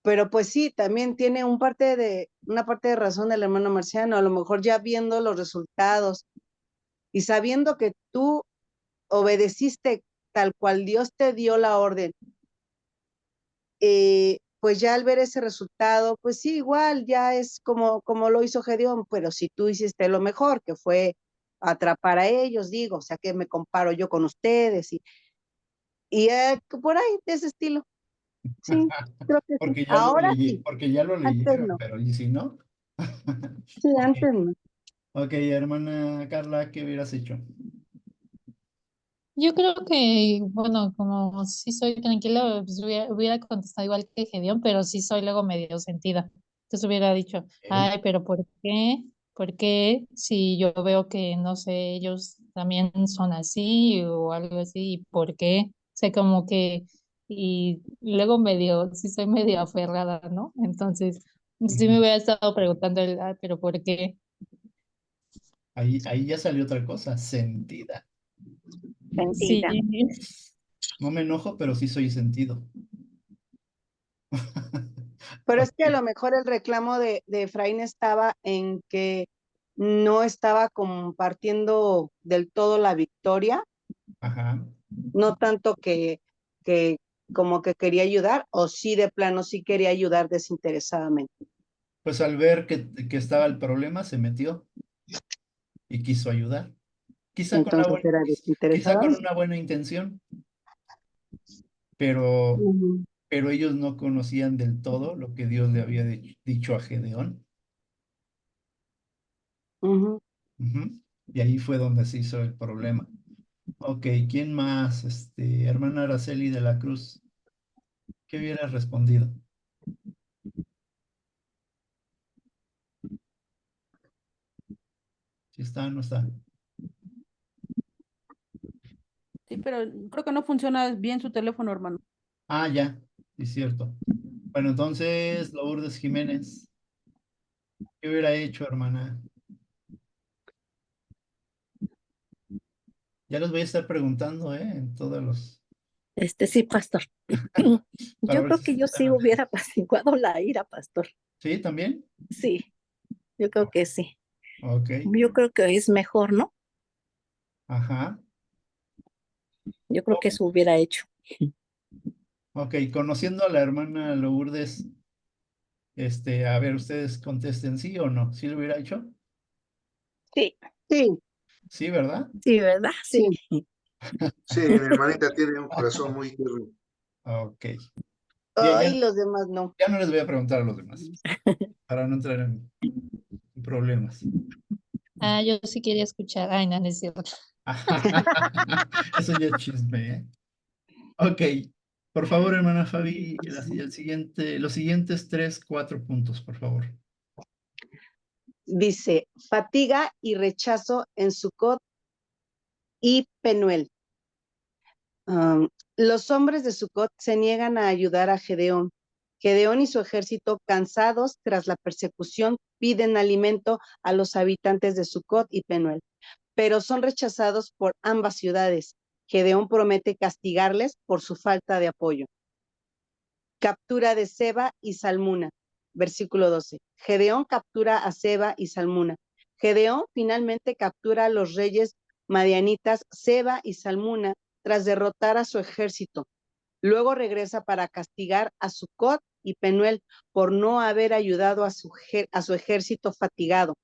pero pues sí, también tiene una parte de razón el hermano Marciano, a lo mejor ya viendo los resultados y sabiendo que tú obedeciste tal cual Dios te dio la orden, pues ya al ver ese resultado, pues sí, igual ya es como lo hizo Gedeón, pero si tú hiciste lo mejor, que fue atrapar a ellos, digo, o sea que me comparo yo con ustedes y por ahí, de ese estilo. Sí, creo que sí. Ahora sí, Porque ya lo antes leyeron, no. pero ¿y si no? Sí, Ok, antes no. Ok, hermana Carla, ¿qué hubieras hecho? Yo creo que, bueno, como sí soy tranquila, pues hubiera contestado igual que Gedeón, pero sí soy luego medio sentida. Entonces hubiera dicho, Ok. ay, pero ¿por qué? ¿Por qué si yo veo que, no sé, ellos también son así o algo así? ¿Y por qué? O sea, como que, y luego medio, sí soy medio aferrada, ¿no? Entonces, sí me Ujú. hubiera estado preguntando, ay, pero ¿por qué? Ahí ya salió otra cosa, sentida. Sí, Sentida. No me enojo, pero sí soy sentido. Pero es Ok, que a lo mejor el reclamo de Efraín estaba en que no estaba compartiendo del todo la victoria, ajá. no tanto que como que quería ayudar, o sí de plano sí quería ayudar desinteresadamente. Pues al ver que estaba el problema, se metió y quiso ayudar. Quizá con Entonces era quizá con desinteresadamente. una buena intención, pero, Ujú, pero ellos no conocían del todo lo que Dios le había dicho a Gedeón. ujú. Ujú. Y ahí fue donde se hizo el problema. Ok, ¿quién más? Hermana Araceli de la Cruz, ¿qué hubieras respondido? Si está o no está. Sí, pero creo que no funciona bien su teléfono, hermano. Ah, ya, sí, es cierto. Bueno, entonces, Lourdes Jiménez, ¿qué hubiera hecho, hermana? Ya les voy a estar preguntando, en todos los, Sí, pastor. para Yo ver creo si que yo están sí hubiera apaciguado la ira, pastor. ¿Sí, también? Sí, yo creo que sí. Ok, Yo creo que es mejor, ¿no? ajá. Yo creo que Oh, eso hubiera hecho. ok, conociendo a la hermana Lourdes, a ver, ustedes contesten sí o no. ¿Sí lo hubiera hecho? Sí, Sí, Sí, ¿verdad? sí, ¿verdad? Sí. sí. Sí, mi hermanita tiene un corazón muy tierno. Ok. Bien, Ay, los demás no. ya no les voy a preguntar a los demás, para no entrar en problemas. ah, yo sí quería escuchar, ay, no, no es cierto. Eso ya es chisme, ¿eh? Ok, por favor, hermana Fabi, los siguientes 3, 4 puntos, por favor. Dice, fatiga y rechazo en Sucot y Penuel. Los hombres de Sucot se niegan a ayudar a Gedeón. Gedeón y su ejército, cansados tras la persecución, piden alimento a los habitantes de Sucot y Penuel, pero son rechazados por ambas ciudades. Gedeón promete castigarles por su falta de apoyo. Captura de Seba y Salmuna. Versículo 12. Gedeón captura a Seba y Salmuna. Gedeón finalmente captura a los reyes madianitas Seba y Salmuna tras derrotar a su ejército. Luego regresa para castigar a Sucot y Penuel por no haber ayudado a su ejército fatigado.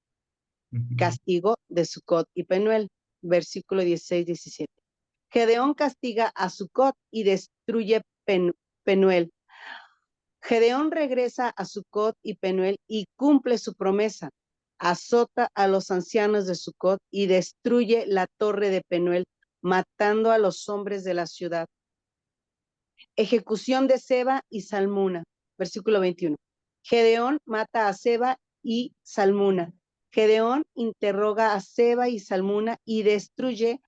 Ujú. Castigo de Sucot y Penuel. Versículo 16-17. Gedeón castiga a Sucot y destruye Penuel. Gedeón regresa a Sucot y Penuel y cumple su promesa. Azota a los ancianos de Sucot y destruye la torre de Penuel, matando a los hombres de la ciudad. Ejecución de Seba y Salmuna. Versículo 21. Gedeón mata a Seba y Salmuna. Gedeón interroga a Seba y Salmuna y destruye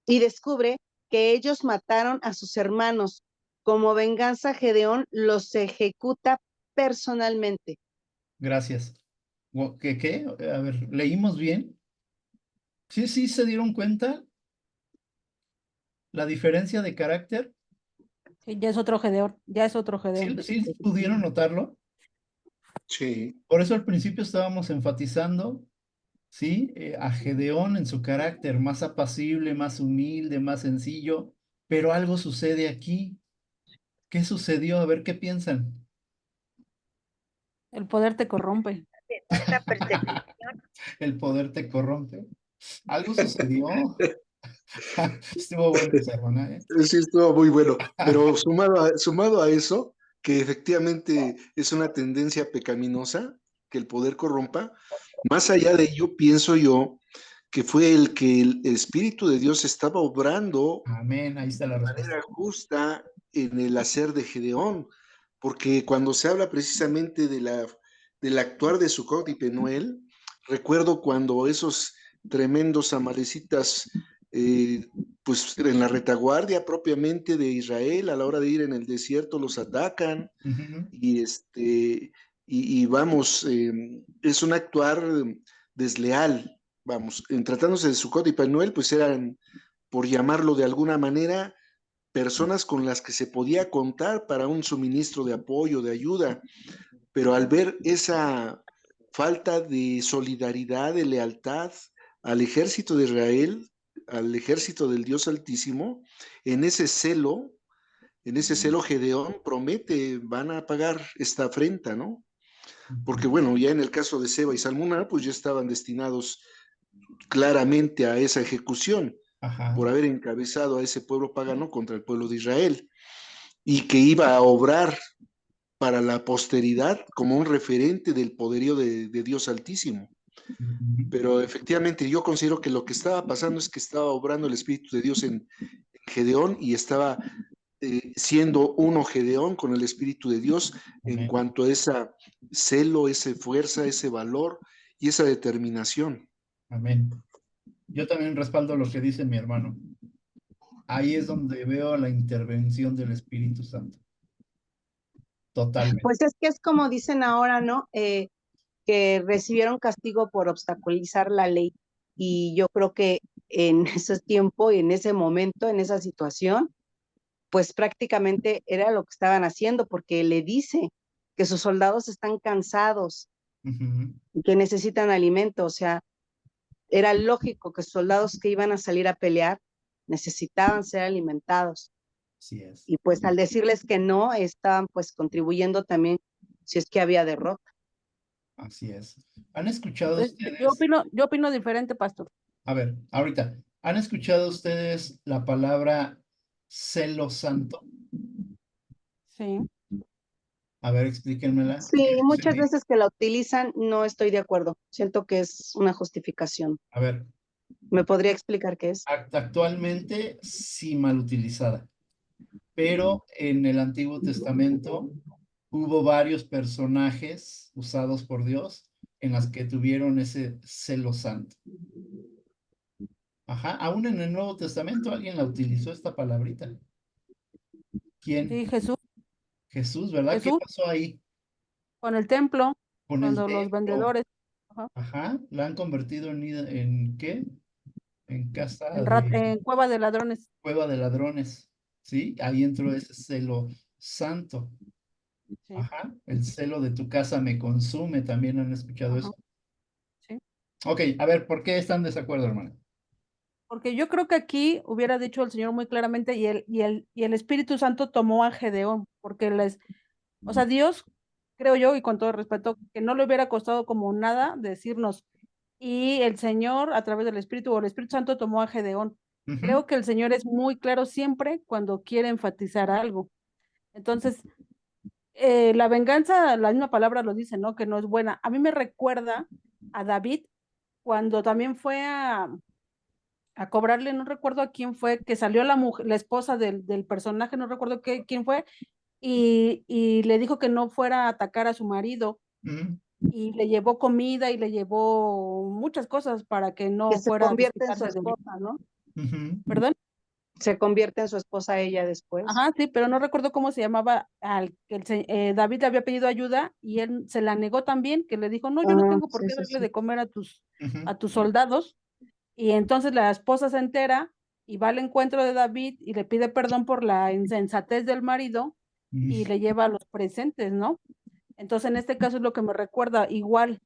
y descubre que ellos mataron a sus hermanos. Como venganza, Gedeón los ejecuta personalmente. Gracias. ¿Qué? A ver, ¿leímos bien? Sí, sí, se dieron cuenta la diferencia de carácter. Sí, ya es otro Gedeón, ya es otro Sí, Gedeón. sí pudieron notarlo. Sí, Por eso al principio estábamos enfatizando, ¿sí? A Gedeón en su carácter más apacible, más humilde, más sencillo, pero algo sucede aquí. ¿Qué sucedió? A ver qué piensan. El poder te corrompe. Otra persecución. El poder te corrompe. Algo sucedió. Estuvo bueno esa hermana, ¿eh? sí estuvo muy bueno, pero sumado a eso, que efectivamente es una tendencia pecaminosa, que el poder corrompa, Más allá de ello, pienso yo que fue el que el Espíritu de Dios estaba obrando Amén, ahí está la de respuesta. manera justa en el hacer de Gedeón, porque cuando se habla precisamente del actuar de Sucot y Penuel, recuerdo cuando esos tremendos amalecitas, pues en la retaguardia propiamente de Israel, a la hora de ir en el desierto, los atacan Ujú, y y vamos, es un actuar desleal, vamos, en tratándose de Sucot y Penuel, pues eran, por llamarlo de alguna manera, personas con las que se podía contar para un suministro de apoyo, de ayuda, pero al ver esa falta de solidaridad, de lealtad al ejército de Israel, al ejército del Dios Altísimo, en ese celo, en ese celo Gedeón promete, van a pagar esta afrenta, ¿no? Porque bueno, ya en el caso de Seba y Salmuná, pues ya estaban destinados claramente a esa ejecución ajá, por haber encabezado a ese pueblo pagano contra el pueblo de Israel y que iba a obrar para la posteridad como un referente del poderío de Dios Altísimo. ujú, Pero efectivamente yo considero que lo que estaba pasando es que estaba obrando el Espíritu de Dios en Gedeón y estaba siendo uno Gedeón con el Espíritu de Dios en amén, cuanto a esa celo, esa fuerza, ese valor y esa determinación. amén. Yo también respaldo lo que dice mi hermano. Ahí es donde veo la intervención del Espíritu Santo. Totalmente. Pues es que es como dicen ahora, ¿no? Que recibieron castigo por obstaculizar la ley. Y yo creo que en ese tiempo y en ese momento, en esa situación, pues prácticamente era lo que estaban haciendo, porque le dice que sus soldados están cansados Ujú, y que necesitan alimento. O sea, era lógico que soldados que iban a salir a pelear necesitaban ser alimentados. así es, Y pues al decirles que no, estaban pues contribuyendo también si es que había derrota. así es. ¿Han escuchado Pues ustedes, yo opino diferente, pastor. a ver, ahorita, ¿han escuchado ustedes la palabra celo santo? Sí. A ver, explíquenmela. Sí, ¿Qué es muchas ahí? veces que la utilizan no estoy de acuerdo. Siento que es una justificación. A ver, ¿Me podría explicar qué es? actualmente sí mal utilizada, pero en el Antiguo Testamento hubo varios personajes usados por Dios en las que tuvieron ese celo santo. Ajá, aún en el Nuevo Testamento alguien la utilizó esta palabrita. Sí, ¿Quién? Jesús, Jesús, ¿verdad? ¿Qué Jesús, pasó ahí con el templo, con el cuando los templo? vendedores, ajá, Ajá, la han convertido ¿en qué? En casa en cueva de ladrones. cueva de ladrones, ¿sí? Ahí entró ese celo santo. Sí, Ajá, el celo de tu casa me consume, también han escuchado ajá, eso. sí. Ok, a ver, ¿por qué están de desacuerdo, hermano? Porque yo creo que aquí hubiera dicho el Señor muy claramente y el Espíritu Santo tomó a Gedeón, porque o sea, Dios, creo yo, y con todo respeto, que no le hubiera costado como nada decirnos, y el Señor, a través del Espíritu, o el Espíritu Santo tomó a Gedeón. Ujú, Creo que el Señor es muy claro siempre cuando quiere enfatizar algo. Entonces, la venganza, la misma palabra lo dice, ¿no? Que no es buena. A mí me recuerda a David cuando también fue a cobrarle, no recuerdo a quién fue, que salió la mujer, la esposa del personaje, no recuerdo quién fue, y le dijo que no fuera a atacar a su marido ujú, y le llevó comida y le llevó muchas cosas para que Que no se fuera a convierte en su desquitarse de él. esposa, ¿no? ujú, ¿Perdón? Se convierte en su esposa ella después. Ajá, sí, pero no recuerdo cómo se llamaba al que David le había pedido ayuda y él se la negó también, que le dijo, no, yo no Ah, tengo por sí, qué sí, darle sí. de comer ujú, a tus soldados. Y entonces la esposa se entera y va al encuentro de David y le pide perdón por la insensatez del marido y ujú. le lleva los presentes, ¿no? Entonces en este caso es lo que me recuerda, igual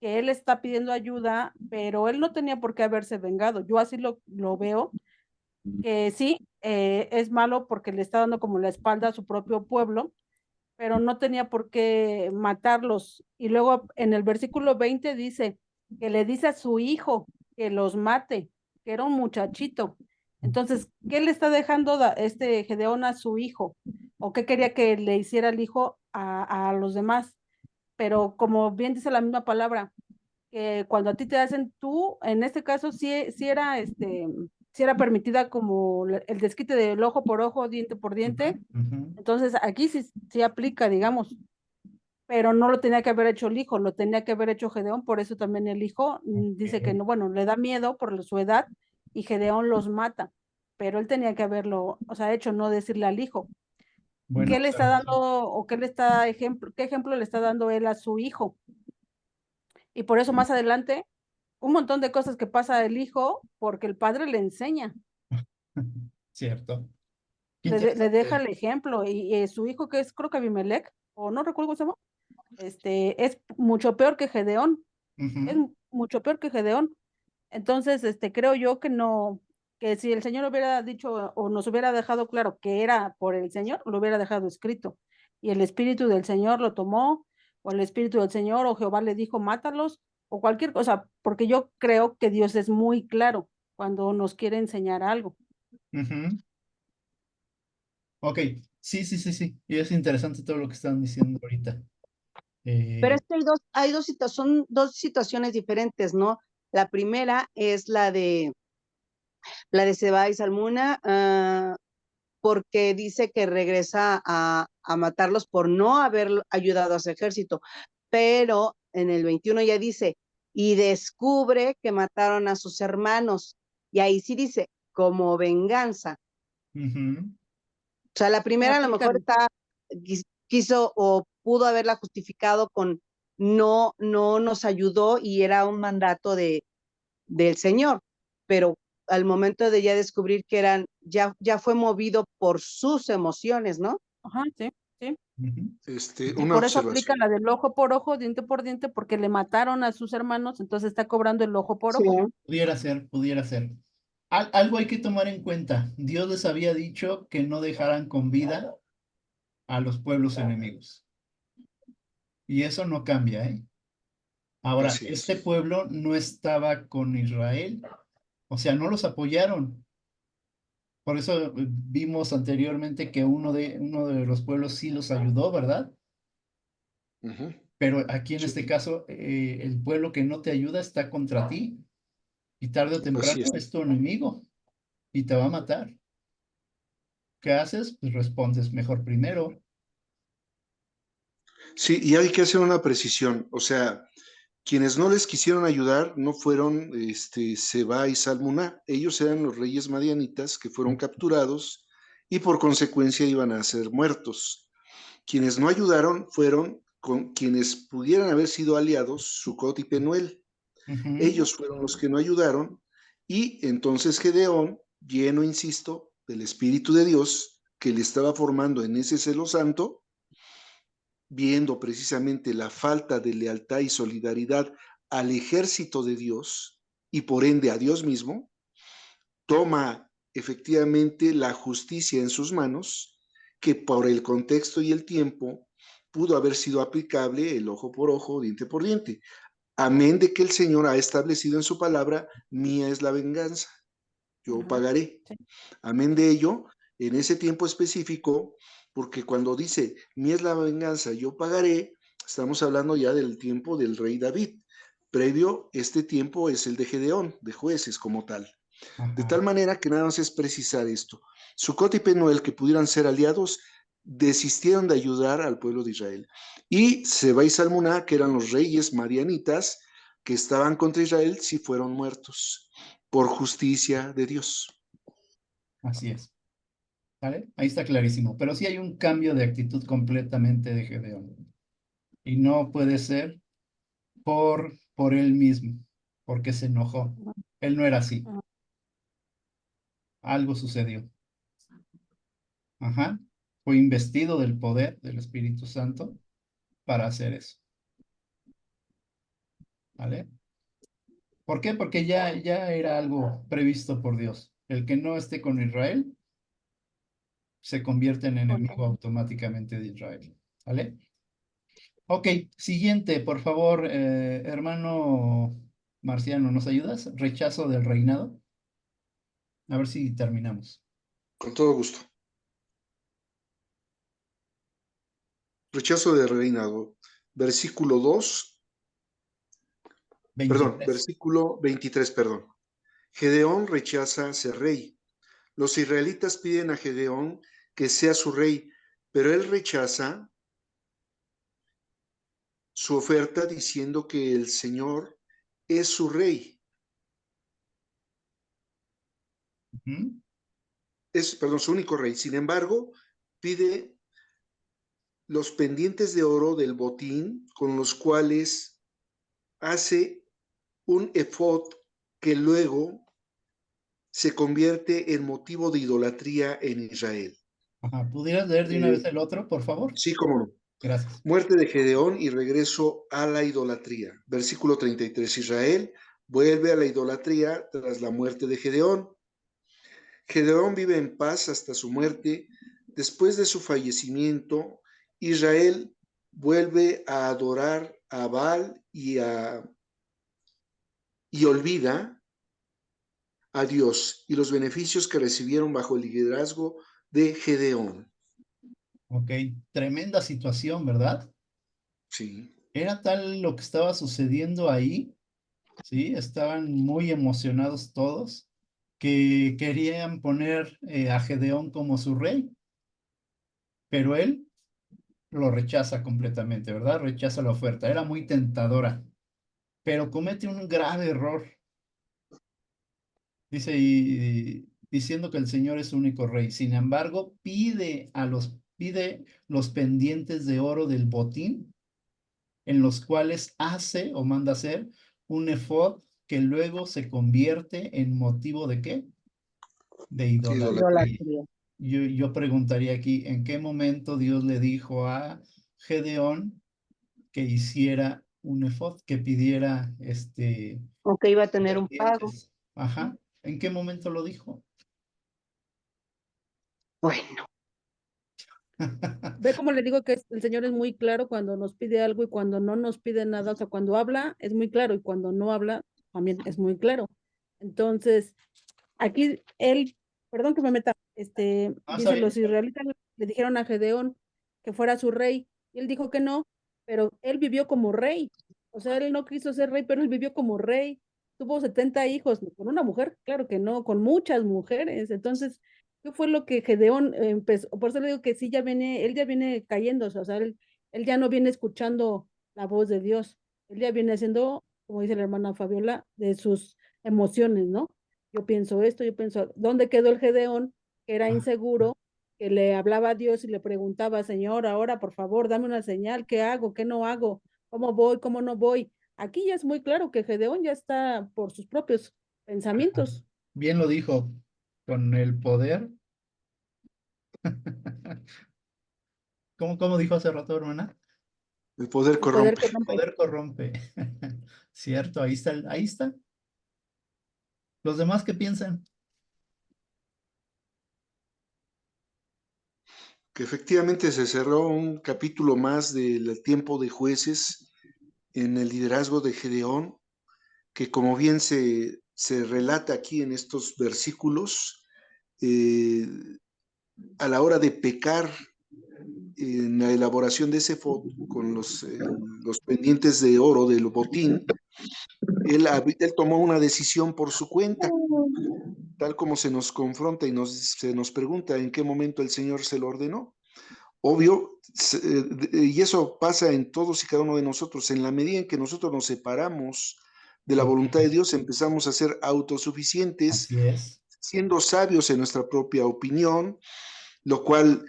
que él está pidiendo ayuda, pero él no tenía por qué haberse vengado. Yo así lo veo, que sí, es malo porque le está dando como la espalda a su propio pueblo, pero no tenía por qué matarlos. Y luego en el versículo 20 dice que le dice a su hijo que los mate, que era un muchachito. Entonces, ¿qué le está dejando este Gedeón a su hijo? ¿O qué quería que le hiciera el hijo a los demás? Pero como bien dice la misma palabra, que cuando a ti te hacen tú, en este caso sí era sí era permitida como el desquite del ojo por ojo, diente por diente. Entonces aquí sí aplica, digamos, pero no lo tenía que haber hecho el hijo, lo tenía que haber hecho Gedeón, por eso también el hijo dice que no, bueno, le da miedo por su edad y Gedeón los mata, pero él tenía que haberlo, o sea, hecho, no decirle al hijo. Buena ¿Qué le está observación. dando o qué ejemplo le está dando él a su hijo? Y por eso más adelante, un montón de cosas que pasa el hijo, porque el padre le enseña, Cierto. Qué le deja el interesante. ejemplo, y su hijo, que es creo que Abimelech, o no recuerdo cómo se llama, es mucho peor que Gedeón, es Ujú. mucho peor que Gedeón. Entonces, creo yo que no, que si el Señor hubiera dicho o nos hubiera dejado claro que era por el Señor, lo hubiera dejado escrito. Y el Espíritu del Señor lo tomó, o el Espíritu del Señor, o Jehová le dijo, mátalos, o cualquier cosa, porque yo creo que Dios es muy claro cuando nos quiere enseñar algo. Ujú. Ok, sí, sí, sí, sí. Y es interesante todo lo que están diciendo ahorita. Pero es Eh, que son dos situaciones diferentes, ¿no? La primera es la de Seba y Salmuna, porque dice que regresa a matarlos por no haber ayudado a su ejército. Pero en el 21 ya dice, y descubre que mataron a sus hermanos. Y ahí sí dice, como venganza. ujú, O sea, la Me primera a lo mejor aplican, quiso o pudo haberla justificado con no nos ayudó y era un mandato del Señor, pero al momento de ya descubrir que ya fue movido por sus emociones, ¿no? ajá, sí, sí. ujú. Y Una por eso aplica observación. la del ojo por ojo, diente por diente, porque le mataron a sus hermanos, entonces está cobrando el ojo por Sí. ojo. Pudiera ser, pudiera ser. Algo hay que tomar en cuenta. Dios les había dicho que no dejaran con vida a los pueblos enemigos. Y eso no cambia, ¿eh? Ahora, Así este es. pueblo no estaba con Israel, o sea, no los apoyaron. Por eso vimos anteriormente que uno de los pueblos sí los ayudó, ¿verdad? Ujú. Pero aquí en Sí, este caso, el pueblo que no te ayuda está contra ti y tarde o temprano así es. es tu enemigo y te va a matar. ¿Qué haces? Pues respondes mejor primero. Sí, y hay que hacer una precisión. O sea, quienes no les quisieron ayudar no fueron Seba y Salmuná. Ellos eran los reyes madianitas que fueron capturados y por consecuencia iban a ser muertos. Quienes no ayudaron fueron con quienes pudieran haber sido aliados, Sucot y Penuel. Ujú. Ellos fueron los que no ayudaron y entonces Gedeón, lleno, insisto, del Espíritu de Dios que le estaba formando en ese celo santo, viendo precisamente la falta de lealtad y solidaridad al ejército de Dios y por ende a Dios mismo, toma efectivamente la justicia en sus manos, que por el contexto y el tiempo pudo haber sido aplicable el ojo por ojo, diente por diente. Amén de que el Señor ha establecido en su palabra, mía es la venganza, yo Ajá, pagaré. sí, Amén sí. de ello, en ese tiempo específico, porque cuando dice, mía es la venganza, yo pagaré, estamos hablando ya del tiempo del rey David. Previo, este tiempo es el de Gedeón, de jueces como tal. De Ajá. tal manera que nada más es precisar esto. Sucot y Penuel, que pudieran ser aliados, desistieron de ayudar al pueblo de Israel. Y Seba y Salmuná, que eran los reyes marianitas, que estaban contra Israel, sí fueron muertos por justicia de Dios. Así es. ¿Vale? Ahí está clarísimo. Pero sí hay un cambio de actitud completamente de Gedeón. Y no puede ser por él mismo, porque se enojó. Él no era así. Ajá. Algo sucedió. Ajá. Fue investido del poder del Espíritu Santo para hacer eso. ¿Vale? ¿Por qué? Porque ya era algo previsto por Dios. El que no esté con Israel se convierte en enemigo automáticamente de Israel. ¿Vale? Ok, siguiente, por favor, hermano Marciano, ¿nos ayudas? Rechazo del reinado. A ver si terminamos. Con todo gusto. Rechazo de reinado. Versículo 2. Perdón, 23. versículo 23, perdón. Gedeón rechaza ser rey. Los israelitas piden a Gedeón que sea su rey, pero él rechaza su oferta diciendo que el Señor es su rey. Es, perdón, su único rey. Sin embargo, pide los pendientes de oro del botín con los cuales hace un efod que luego se convierte en motivo de idolatría en Israel. Ajá. ¿Pudieras leer de una vez el otro, por favor? Sí, cómo no. Gracias. Muerte de Gedeón y regreso a la idolatría. Versículo 33. Israel vuelve a la idolatría tras la muerte de Gedeón. Gedeón vive en paz hasta su muerte. Después de su fallecimiento, Israel vuelve a adorar a Baal y olvida a Dios y los beneficios que recibieron bajo el liderazgo de Gedeón. Ok, tremenda situación, ¿verdad? Sí. Era tal lo que estaba sucediendo ahí, ¿sí? Estaban muy emocionados todos, que querían poner a Gedeón como su rey, pero él lo rechaza completamente, ¿verdad? Rechaza la oferta, era muy tentadora, pero comete un grave error. Dice, diciendo que el Señor es su único rey. Sin embargo, pide los pendientes de oro del botín, en los cuales hace o manda hacer un efod que luego se convierte en motivo ¿de qué? De idolatría. Idolatría. Yo preguntaría aquí, ¿en qué momento Dios le dijo a Gedeón que hiciera un efod, que pidiera Aunque iba a tener un pago. pendientes? Ajá. ¿En qué momento lo dijo? Bueno, Ve cómo le digo que el Señor es muy claro cuando nos pide algo y cuando no nos pide nada. O sea, cuando habla es muy claro y cuando no habla también es muy claro. Entonces, aquí él, perdón que me meta, Está dice, bien, los israelitas le dijeron a Gedeón que fuera su rey, y él dijo que no, pero él vivió como rey. O sea, él no quiso ser rey, pero él vivió como rey. Tuvo 70 hijos, con una mujer, claro que no, con muchas mujeres. Entonces, ¿qué fue lo que Gedeón empezó? Por eso le digo que sí, él ya viene cayéndose, o sea, él ya no viene escuchando la voz de Dios, él ya viene haciendo, como dice la hermana Fabiola, de sus emociones, ¿no? Yo pienso esto, yo pienso, ¿dónde quedó el Gedeón, que era inseguro, que le hablaba a Dios y le preguntaba, Señor, ahora por favor, dame una señal, ¿qué hago, qué no hago, cómo voy, cómo no voy? Aquí ya es muy claro que Gedeón ya está por sus propios pensamientos. bien lo dijo, con el poder. ¿Cómo dijo hace rato, hermana? El poder El poder corrompe. que El rompe. poder corrompe. Cierto, ahí está, ahí está. ¿Los demás qué piensan? Que efectivamente se cerró un capítulo más del tiempo de jueces en el liderazgo de Gedeón, que como bien se relata aquí en estos versículos, a la hora de pecar en la elaboración de ese efod con los pendientes de oro del botín, él tomó una decisión por su cuenta, tal como se nos confronta y se nos pregunta en qué momento el Señor se lo ordenó. Obvio, y eso pasa en todos y cada uno de nosotros, en la medida en que nosotros nos separamos de la voluntad de Dios, empezamos a ser autosuficientes, Así es. siendo sabios en nuestra propia opinión, lo cual,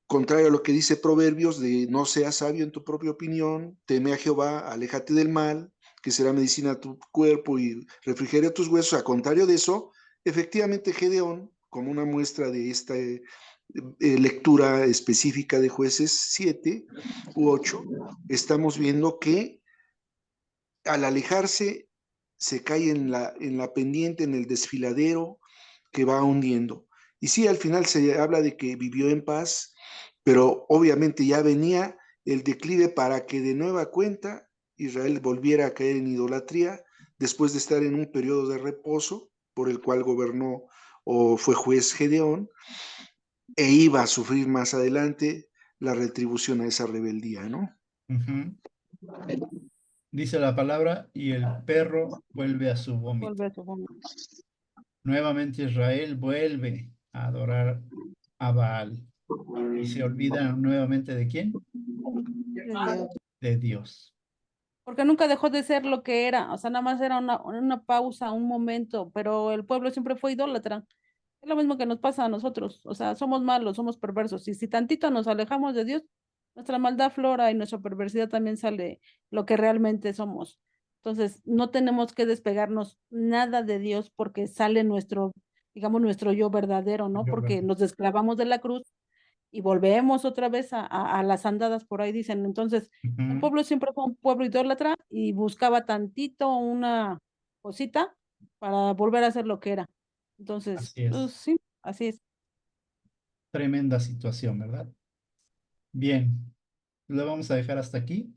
contrario a lo que dice Proverbios, de no seas sabio en tu propia opinión, teme a Jehová, aléjate del mal, que será medicina a tu cuerpo y refrigerio a tus huesos. A contrario de eso, efectivamente Gedeón, como una muestra de esta lectura específica de Jueces 7 u 8, estamos viendo que al alejarse se cae en la pendiente, en el desfiladero que va hundiendo. Y sí, al final se habla de que vivió en paz, pero obviamente ya venía el declive para que de nueva cuenta Israel volviera a caer en idolatría después de estar en un periodo de reposo por el cual gobernó o fue juez Gedeón, e iba a sufrir más adelante la retribución a esa rebeldía, ¿no? Ujú. Dice la palabra, y el perro vuelve a su vómito. Vuelve a su vómito. Nuevamente Israel vuelve a adorar a Baal. Y se olvida nuevamente ¿de quién? De Dios. Porque nunca dejó de ser lo que era, o sea, nada más era una pausa, un momento, pero el pueblo siempre fue idólatra. Es lo mismo que nos pasa a nosotros, o sea, somos malos, somos perversos, y si tantito nos alejamos de Dios, nuestra maldad flora y nuestra perversidad también sale lo que realmente somos. Entonces, no tenemos que despegarnos nada de Dios porque sale nuestro, digamos, nuestro yo verdadero, ¿no? Yo, Porque ¿verdad? nos desclavamos de la cruz y volvemos otra vez a las andadas, por ahí dicen. Entonces, el Ujú. pueblo siempre fue un pueblo idólatra y buscaba tantito una cosita para volver a ser lo que era. Entonces, Así pues es. sí, así es. Tremenda situación, ¿verdad? Bien, lo vamos a dejar hasta aquí.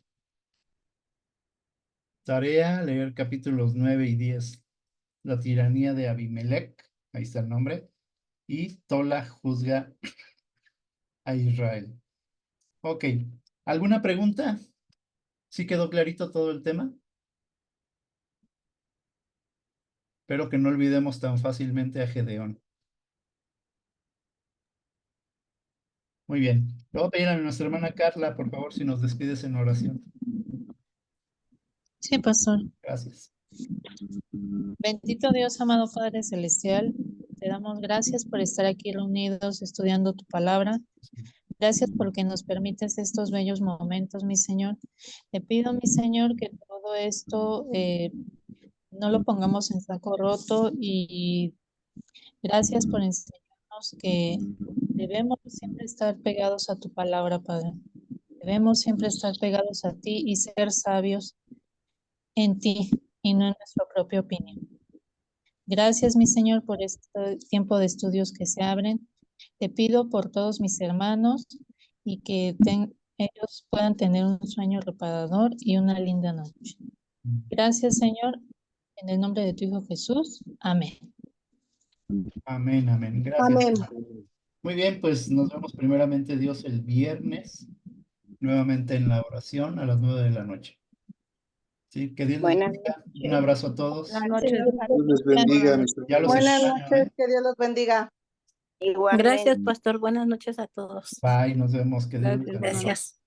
Tarea, leer capítulos 9 y 10. La tiranía de Abimelech, ahí está el nombre. Y Tola juzga a Israel. Ok, ¿alguna pregunta? ¿Sí quedó clarito todo el tema? Espero que no olvidemos tan fácilmente a Gedeón. Muy bien. Le voy a pedir a nuestra hermana Carla, por favor, si nos despides en oración. Sí, pastor. Gracias. Bendito Dios, amado Padre Celestial, te damos gracias por estar aquí reunidos estudiando tu palabra. Gracias porque nos permites estos bellos momentos, mi Señor. Te pido, mi Señor, que todo esto no lo pongamos en saco roto y gracias por enseñarnos que debemos siempre estar pegados a tu palabra, Padre. Debemos siempre estar pegados a ti y ser sabios en ti y no en nuestra propia opinión. Gracias, mi Señor, por este tiempo de estudios que se abren. Te pido por todos mis hermanos y que ellos puedan tener un sueño reparador y una linda noche. Gracias, Señor, en el nombre de tu Hijo Jesús. Amén. Amén, amén. Gracias. Muy bien, pues nos vemos primeramente Dios el viernes, nuevamente en la oración a las 9 de la noche. Sí, que Dios les Buenas bendiga. Un noches. abrazo a todos. Buenas noches. Dios les bendiga, mis Ya los Buenas extraño, noches, ¿eh? que Dios los bendiga. Gracias, Igualmente. pastor. Buenas noches a todos. Bye, nos vemos. Que Dios los Gracias, bendiga. buenas noches. Gracias.